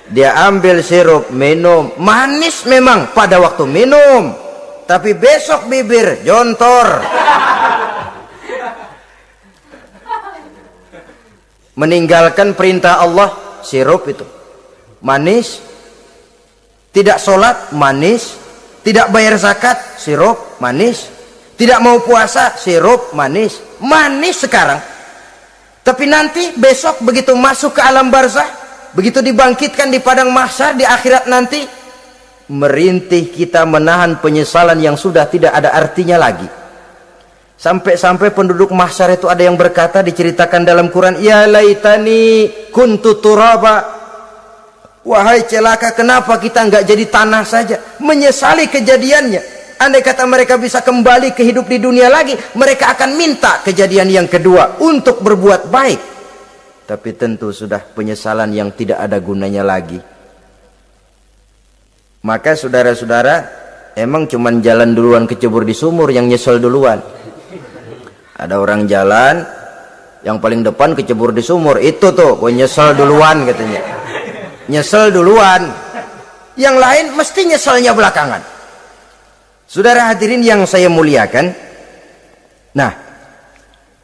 dia ambil sirup, minum, manis memang pada waktu minum, tapi besok bibir jontor. Meninggalkan perintah Allah, sirup itu manis. Tidak sholat, manis. Tidak bayar zakat, sirup, manis. Tidak mau puasa, sirup, manis. Manis sekarang. Tapi nanti besok begitu masuk ke alam barzakh, begitu dibangkitkan di padang mahsyar di akhirat nanti, merintih kita menahan penyesalan yang sudah tidak ada artinya lagi. Sampai-sampai penduduk mahsyar itu ada yang berkata, diceritakan dalam Quran, ya laitani kuntu turaba. Wahai celaka, kenapa kita nggak jadi tanah saja? Menyesali kejadiannya. Andai kata mereka bisa kembali ke hidup di dunia lagi, mereka akan minta kejadian yang kedua untuk berbuat baik. Tapi tentu sudah penyesalan yang tidak ada gunanya lagi. Maka saudara-saudara, emang cuman jalan duluan kecebur di sumur yang nyesel duluan. Ada orang jalan, yang paling depan kecebur di sumur, itu tuh gue nyesel duluan katanya. Nyesel duluan, yang lain mesti nyeselnya belakangan. Saudara hadirin yang saya muliakan, nah,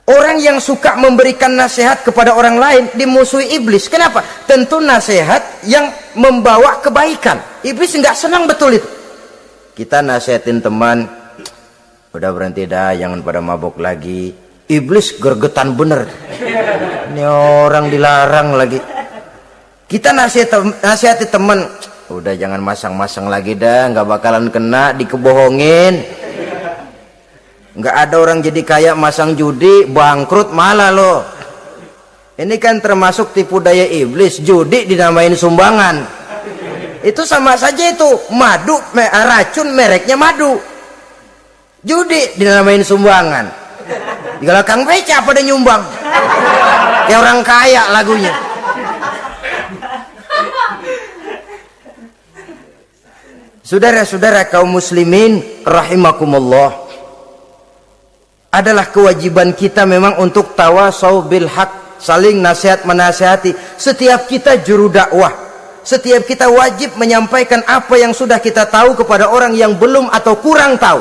orang yang suka memberikan nasihat kepada orang lain dimusuhi iblis. Kenapa? Tentu nasihat yang membawa kebaikan. Iblis nggak senang betul itu. Kita nasihatin teman, udah berhenti dah, jangan pada mabok lagi. Iblis gergetan bener. Ini orang dilarang lagi. Kita nasihati teman, udah jangan masang-masang lagi dah, nggak bakalan kena, dikebohongin. Nggak ada orang jadi kaya masang judi, bangkrut malah loh. Ini kan termasuk tipu daya iblis, judi dinamain sumbangan. Itu sama saja itu, madu, racun mereknya madu. Judi dinamain sumbangan. Kalau Kang Beca pada nyumbang. Kayak orang kaya lagunya. Saudara-saudara kaum muslimin rahimakumullah, adalah kewajiban kita memang untuk tawasau bil haq, saling nasihat menasihati. Setiap kita juru dakwah, setiap kita wajib menyampaikan apa yang sudah kita tahu kepada orang yang belum atau kurang tahu.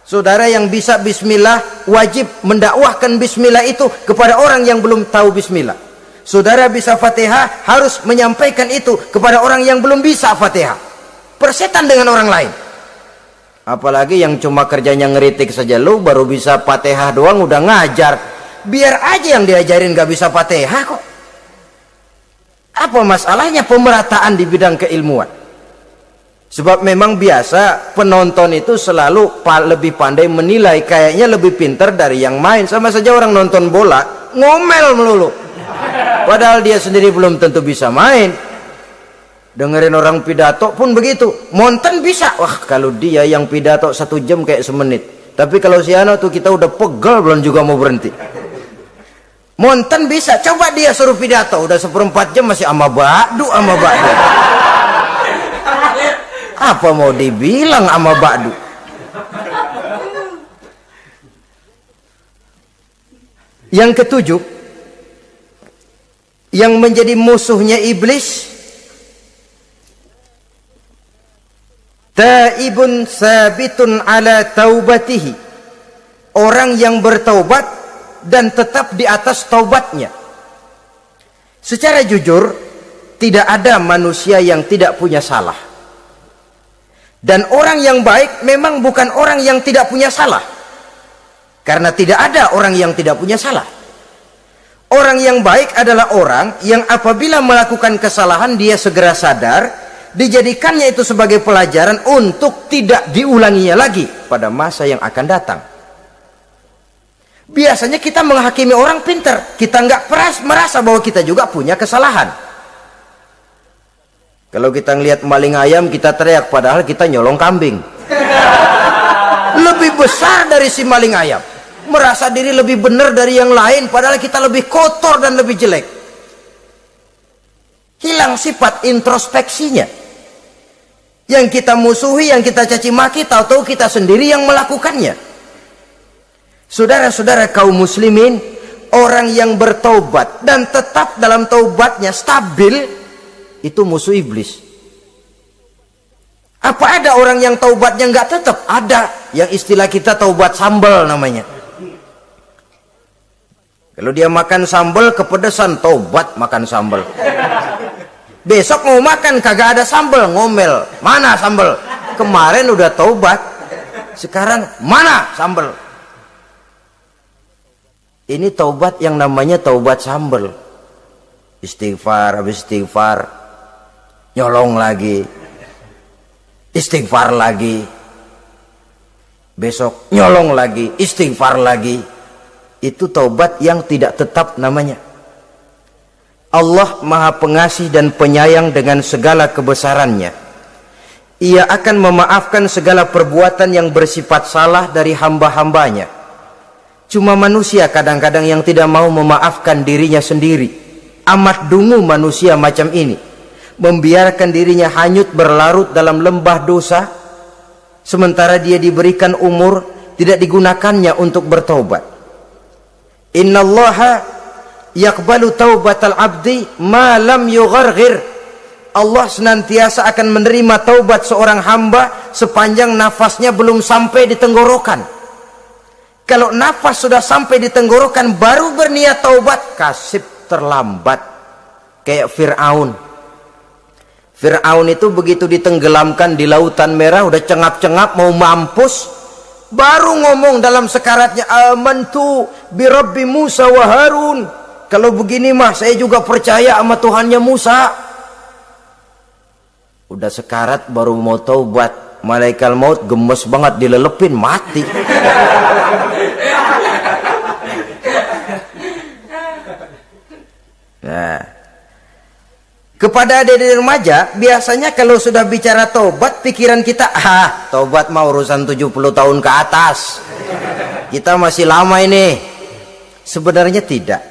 Saudara yang bisa bismillah wajib mendakwahkan bismillah itu kepada orang yang belum tahu bismillah. Saudara bisa Fatihah harus menyampaikan itu kepada orang yang belum bisa Fatihah. Persetan dengan orang lain. Apalagi yang cuma kerjanya ngeritik saja, lu baru bisa Fatihah doang udah ngajar. Biar aja yang diajarin gak bisa Fatihah kok. Apa masalahnya pemerataan di bidang keilmuan? Sebab memang biasa penonton itu selalu lebih pandai menilai, kayaknya lebih pintar dari yang main. Sama saja orang nonton bola ngomel melulu, padahal dia sendiri belum tentu bisa main. Dengerin orang pidato pun begitu, monten bisa, wah kalau dia yang pidato 1 jam kayak semenit, tapi kalau si Ano tuh kita udah pegel belum juga mau berhenti. Monten bisa, coba dia suruh pidato udah 1/4 jam masih ama ba'du. Apa mau dibilang ama ba'du? Yang ketujuh, yang menjadi musuhnya iblis, taibun sabitun ala taubatihi, orang yang bertaubat dan tetap di atas taubatnya. Secara jujur, tidak ada manusia yang tidak punya salah. Dan orang yang baik memang bukan orang yang tidak punya salah. Karena tidak ada orang yang tidak punya salah. Orang yang baik adalah orang yang apabila melakukan kesalahan dia segera sadar, dijadikannya itu sebagai pelajaran untuk tidak diulanginya lagi pada masa yang akan datang. Biasanya kita menghakimi orang pintar, kita nggak merasa bahwa kita juga punya kesalahan. Kalau kita ngelihat maling ayam kita teriak, padahal kita nyolong kambing. Lebih besar dari si maling ayam, merasa diri lebih benar dari yang lain, padahal kita lebih kotor dan lebih jelek. Hilang sifat introspeksinya. Yang kita musuhi, yang kita caci maki, tahu-tahu kita sendiri yang melakukannya. Saudara-saudara kaum muslimin, orang yang bertaubat dan tetap dalam taubatnya stabil, itu musuh iblis. Apa ada orang yang taubatnya nggak tetap? Ada, yang istilah kita taubat sambal namanya. Kalau dia makan sambal kepedesan, taubat makan sambal. Besok mau makan kagak ada sambal, ngomel, mana sambal? Kemarin udah taubat, sekarang mana sambal? Ini taubat yang namanya taubat sambal. Istighfar, habis istighfar nyolong lagi, istighfar lagi, besok nyolong lagi, istighfar lagi. Itu taubat yang tidak tetap namanya. Allah Maha Pengasih dan Penyayang dengan segala kebesarannya. Ia akan memaafkan segala perbuatan yang bersifat salah dari hamba-hambanya. Cuma manusia kadang-kadang yang tidak mau memaafkan dirinya sendiri. Amat dungu manusia macam ini, membiarkan dirinya hanyut berlarut dalam lembah dosa, sementara dia diberikan umur tidak digunakannya untuk bertaubat. Innallaha yaqbalu taubatal abdi ma lam yugharghir. Allah senantiasa akan menerima taubat seorang hamba sepanjang nafasnya belum sampai di tenggorokan. Kalau nafas sudah sampai di tenggorokan baru berniat taubat, kasib terlambat. Kayak Fir'aun. Fir'aun itu begitu ditenggelamkan di lautan merah, udah cengap-cengap mau mampus, baru ngomong dalam sekaratnya, amantu bi Rabbi Musa wa Harun. Kalau begini mah saya juga percaya sama Tuhannya Musa. Udah sekarat baru mau taubat, malaikat maut gemes banget, dilelepin, mati. Nah, kepada adik-adik remaja, biasanya kalau sudah bicara taubat, pikiran kita, taubat mah urusan 70 tahun ke atas. Kita masih lama ini. Sebenarnya tidak.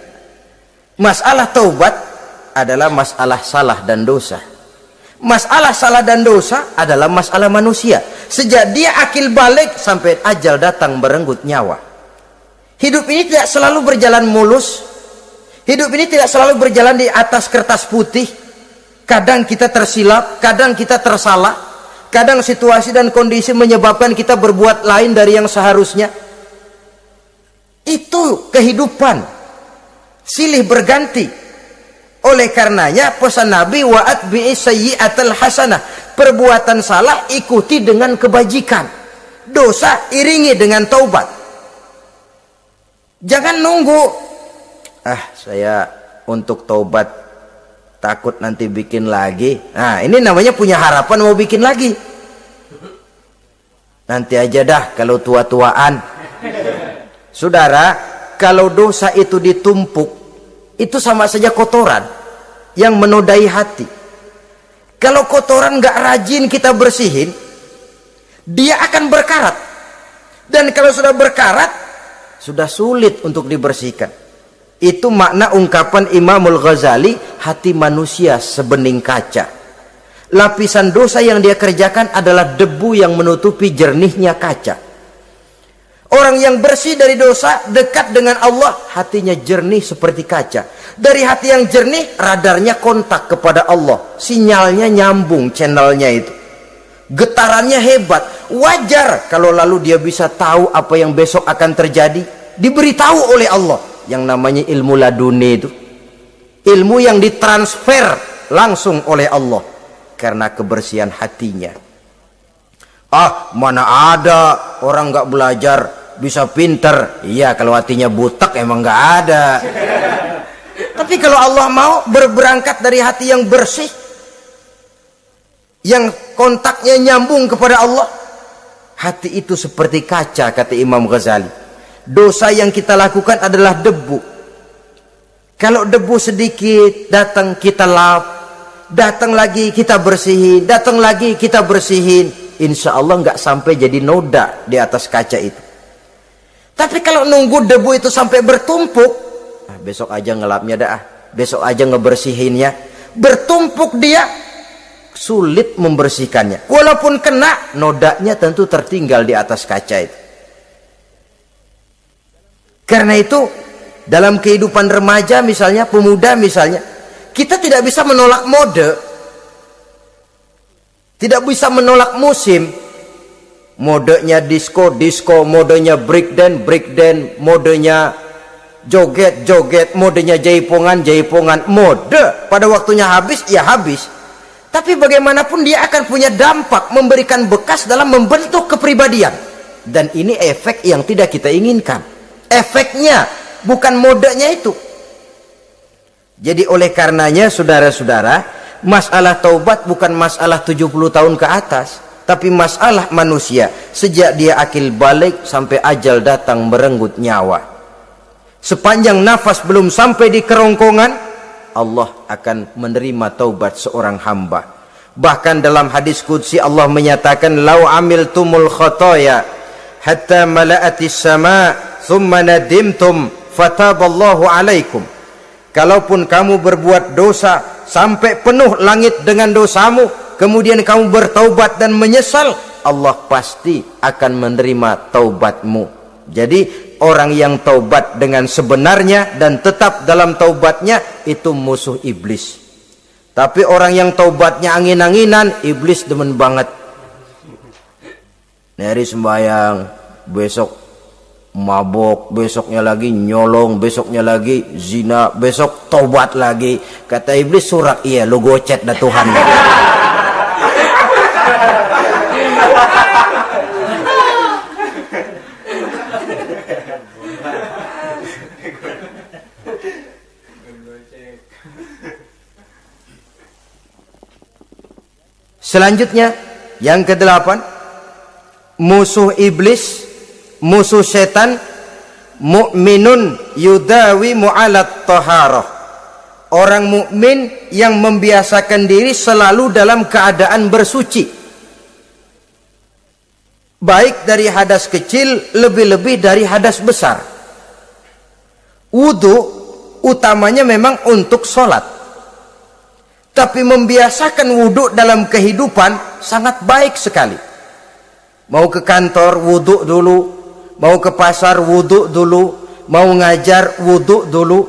Masalah taubat adalah masalah salah dan dosa. Masalah salah dan dosa adalah masalah manusia. Sejak dia akil balik sampai ajal datang berenggut nyawa. Hidup ini tidak selalu berjalan mulus. Hidup ini tidak selalu berjalan di atas kertas putih. Kadang kita tersilap, kadang kita tersalah, kadang situasi dan kondisi menyebabkan kita berbuat lain dari yang seharusnya. Itu kehidupan, silih berganti. Oleh karenanya pesan Nabi, wa atbi'i sayyi'atal hasanah, perbuatan salah ikuti dengan kebajikan, dosa iringi dengan taubat. Jangan nunggu, saya untuk taubat takut nanti bikin lagi. Nah, ini namanya punya harapan mau bikin lagi. nanti aja dah kalau tua-tuaan. Saudara, kalau dosa itu ditumpuk, itu sama saja kotoran yang menodai hati. Kalau kotoran gak rajin kita bersihin, dia akan berkarat. Dan kalau sudah berkarat, sudah sulit untuk dibersihkan. Itu makna ungkapan Imamul Ghazali, hati manusia sebening kaca. Lapisan dosa yang dia kerjakan adalah debu yang menutupi jernihnya kaca. Orang yang bersih dari dosa, dekat dengan Allah, hatinya jernih seperti kaca. Dari hati yang jernih, radarnya kontak kepada Allah. Sinyalnya nyambung channelnya itu. Getarannya hebat. Wajar kalau lalu dia bisa tahu apa yang besok akan terjadi. Diberitahu oleh Allah. Yang namanya ilmu laduni itu. Ilmu yang ditransfer langsung oleh Allah. Karena kebersihan hatinya. Ah, mana ada orang gak belajar bisa pinter. Iya, kalau hatinya butek emang gak ada. Tapi kalau Allah mau berberangkat dari hati yang bersih, yang kontaknya nyambung kepada Allah, hati itu seperti kaca, kata Imam Ghazali. Dosa yang kita lakukan adalah debu. Kalau debu sedikit datang kita lap, datang lagi kita bersihin, datang lagi kita bersihin, insya Allah nggak sampai jadi noda di atas kaca itu. Tapi kalau nunggu debu itu sampai bertumpuk, besok aja ngelapnya dah, besok aja ngebersihinnya, bertumpuk dia, sulit membersihkannya. Walaupun kena, nodanya tentu tertinggal di atas kaca itu. Karena itu dalam kehidupan remaja misalnya, pemuda misalnya, kita tidak bisa menolak mode, tidak bisa menolak musim. Modenya disco, modenya breakdance, modenya joget, modenya jaipongan, mode pada waktunya habis, ya habis. Tapi bagaimanapun dia akan punya dampak, memberikan bekas dalam membentuk kepribadian. Dan ini efek yang tidak kita inginkan. Efeknya, bukan modenya itu. Jadi oleh karenanya saudara-saudara, masalah taubat bukan masalah 70 tahun ke atas, tapi masalah manusia sejak dia akil balik sampai ajal datang merenggut nyawa. Sepanjang nafas belum sampai di kerongkongan, Allah akan menerima taubat seorang hamba. Bahkan dalam hadis qudsi Allah menyatakan, "Lau amiltumul khotoya hatta mala'atis sama' thumma nadimtum fataballahu alaikum." Kalaupun kamu berbuat dosa sampai penuh langit dengan dosamu, kemudian kamu bertaubat dan menyesal, Allah pasti akan menerima taubatmu. Jadi orang yang taubat dengan sebenarnya dan tetap dalam taubatnya, itu musuh iblis. Tapi orang yang taubatnya angin-anginan, iblis demen banget. Hari sembahyang, besok mabok, besoknya lagi nyolong, besoknya lagi zina, besok taubat lagi. Kata iblis, surak, iya lu gocet dah Tuhan. Selanjutnya yang ke-8, musuh iblis, musuh setan, mukminun yudawi mu'alat taharah. Orang mukmin yang membiasakan diri selalu dalam keadaan bersuci, baik dari hadas kecil, lebih-lebih dari hadas besar. Wudu utamanya memang untuk sholat, tapi membiasakan wudu dalam kehidupan sangat baik sekali. Mau ke kantor wudu dulu, mau ke pasar wudu dulu, mau ngajar wudu dulu.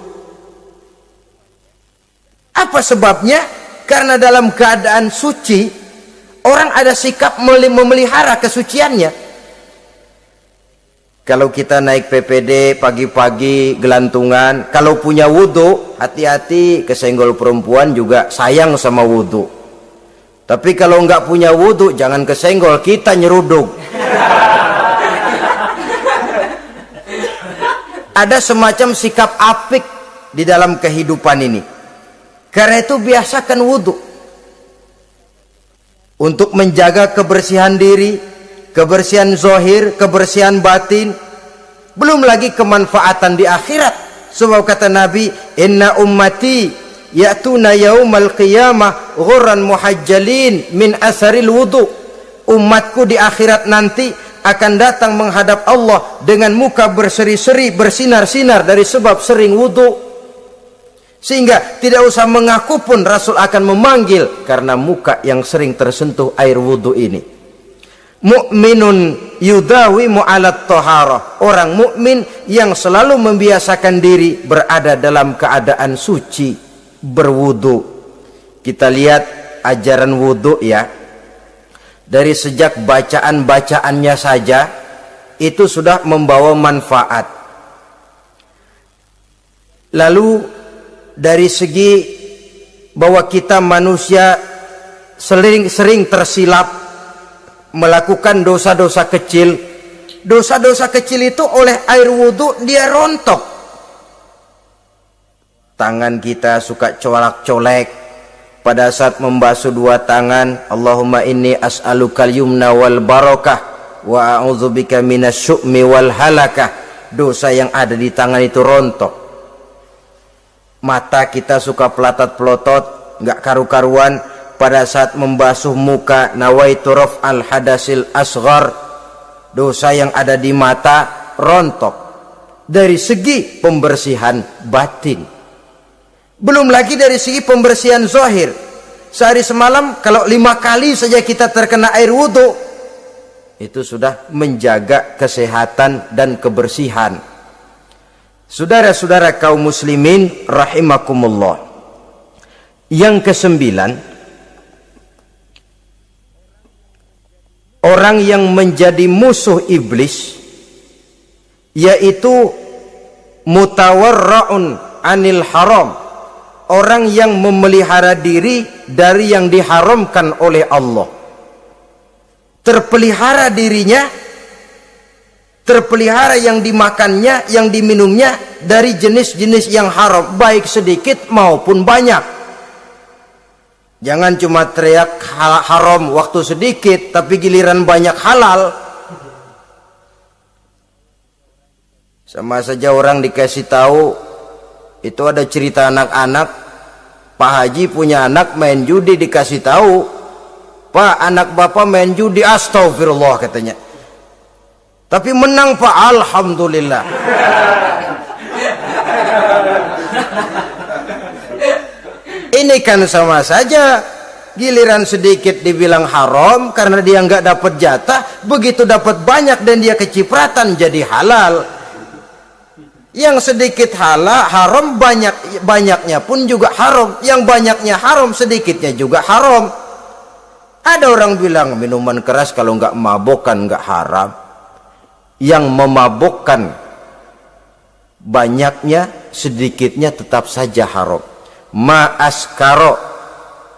Apa sebabnya? Karena dalam keadaan suci, orang ada sikap memelihara kesuciannya. Kalau kita naik PPD pagi-pagi gelantungan, kalau punya wudu, hati-hati, kesenggol perempuan juga sayang sama wudu. Tapi kalau nggak punya wudu, jangan kesenggol, kita nyeruduk. Ada semacam sikap apik di dalam kehidupan ini. Karena itu biasakan wudu untuk menjaga kebersihan diri, kebersihan zahir, kebersihan batin, belum lagi kemanfaatan di akhirat. Sebab kata Nabi, inna ummati ya'tuna yaumal qiyamah ghurran muhajjalin min asaril wudu. Umatku di akhirat nanti akan datang menghadap Allah dengan muka berseri-seri, bersinar-sinar dari sebab sering wudu. Sehingga tidak usah mengaku pun Rasul akan memanggil karena muka yang sering tersentuh air wudu ini. Mu'minun yudawimu alat toharoh. Orang mukmin yang selalu membiasakan diri berada dalam keadaan suci, berwudu. Kita lihat ajaran wudu ya. Dari sejak bacaan-bacaannya saja itu sudah membawa manfaat. Lalu dari segi bahwa kita manusia sering tersilap melakukan dosa-dosa kecil. Dosa-dosa kecil itu oleh air wudhu dia rontok. Tangan kita suka colak-colek pada saat membasuh dua tangan. Allahumma inni as'alukal yumna wal barakah wa a'udzubika minasyu'mi wal halakah. Dosa yang ada di tangan itu rontok. Mata kita suka pelatat-pelotot, nggak karu-karuan pada saat membasuh muka. Nawaitu raf'al hadasil asghar. Dosa yang ada di mata rontok dari segi pembersihan batin. Belum lagi dari segi pembersihan zahir. Sehari semalam kalau 5 kali saja kita terkena air wudhu, itu sudah menjaga kesehatan dan kebersihan. Saudara-saudara kaum muslimin rahimakumullah. Yang kesembilan, orang yang menjadi musuh iblis yaitu mutawarra'un anil haram. Orang yang memelihara diri dari yang diharamkan oleh Allah. Terpelihara dirinya, terpelihara yang dimakannya, yang diminumnya dari jenis-jenis yang haram, baik sedikit maupun banyak. Jangan cuma teriak haram waktu sedikit, tapi giliran banyak halal. Sama saja orang dikasih tahu, itu ada cerita anak-anak, Pak Haji punya anak main judi, dikasih tahu, Pak, anak bapak main judi, astagfirullah katanya. Tapi menang Pak, alhamdulillah. Ini kan sama saja, giliran sedikit dibilang haram karena dia nggak dapat jatah, begitu dapat banyak dan dia kecipratan jadi halal. Yang sedikit haram, banyaknya pun juga haram. Yang banyaknya haram, sedikitnya juga haram. Ada orang bilang minuman keras kalau nggak mabokkan nggak haram. Yang memabokkan banyaknya, sedikitnya tetap saja haram. Ma askaro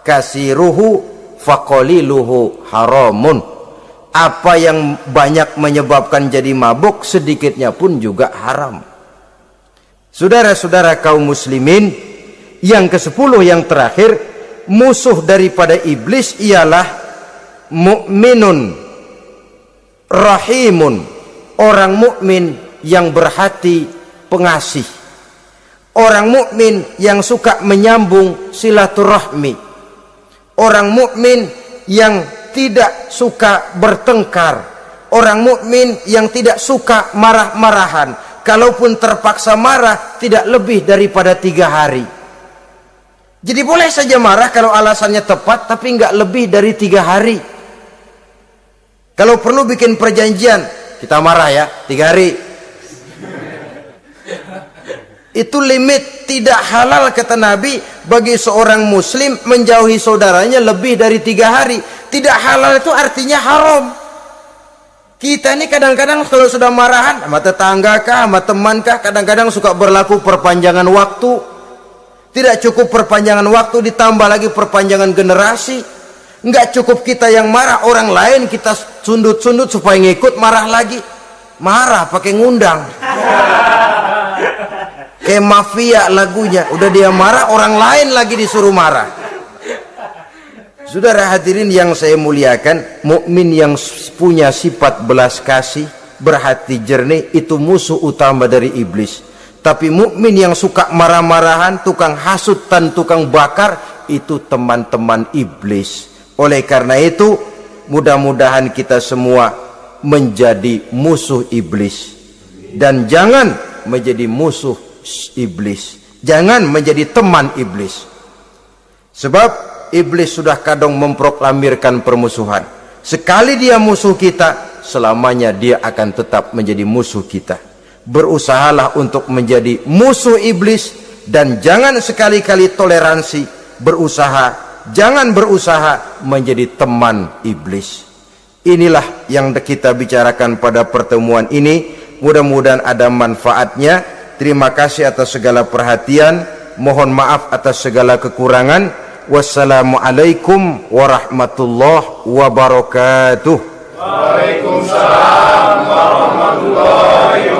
kasiruhu faqaliluhu haramun. Apa yang banyak menyebabkan jadi mabuk, sedikitnya pun juga haram. Saudara-saudara kaum muslimin, yang ke-10 yang terakhir, musuh daripada iblis ialah mukminun rahimun. Orang mukmin yang berhati pengasih. Orang mukmin yang suka menyambung silaturahmi. Orang mukmin yang tidak suka bertengkar. Orang mukmin yang tidak suka marah-marahan. Kalaupun terpaksa marah, tidak lebih daripada 3 hari. Jadi boleh saja marah kalau alasannya tepat, tapi nggak lebih dari 3 hari. Kalau perlu bikin perjanjian, kita marah ya 3 hari. Itu limit. Tidak halal kata Nabi bagi seorang muslim menjauhi saudaranya lebih dari 3 hari. Tidak halal itu artinya haram. Kita ini kadang-kadang kalau sudah marahan sama tetangga kah, sama teman kah, kadang-kadang suka berlaku perpanjangan waktu. Tidak cukup perpanjangan waktu, ditambah lagi perpanjangan generasi. Nggak cukup kita yang marah, orang lain kita sundut-sundut supaya ngikut marah lagi. Marah pakai ngundang. Kayak mafia lagunya, udah dia marah, orang lain lagi disuruh marah. Saudara hadirin yang saya muliakan, mukmin yang punya sifat belas kasih, berhati jernih, itu musuh utama dari iblis. Tapi mukmin yang suka marah-marahan, tukang hasut dan tukang bakar, itu teman-teman iblis. Oleh karena itu, mudah-mudahan kita semua menjadi musuh iblis. Dan jangan menjadi musuh iblis. Jangan menjadi teman iblis. Sebab iblis sudah kadang memproklamirkan permusuhan. Sekali dia musuh kita, selamanya dia akan tetap menjadi musuh kita. Berusahalah untuk menjadi musuh iblis, dan jangan sekali-kali toleransi. Jangan berusaha menjadi teman iblis. Inilah yang kita bicarakan pada pertemuan ini. Mudah-mudahan ada manfaatnya. Terima kasih atas segala perhatian. Mohon maaf atas segala kekurangan. Wassalamualaikum warahmatullahi wabarakatuh. Waalaikumsalam warahmatullahi wabarakatuh.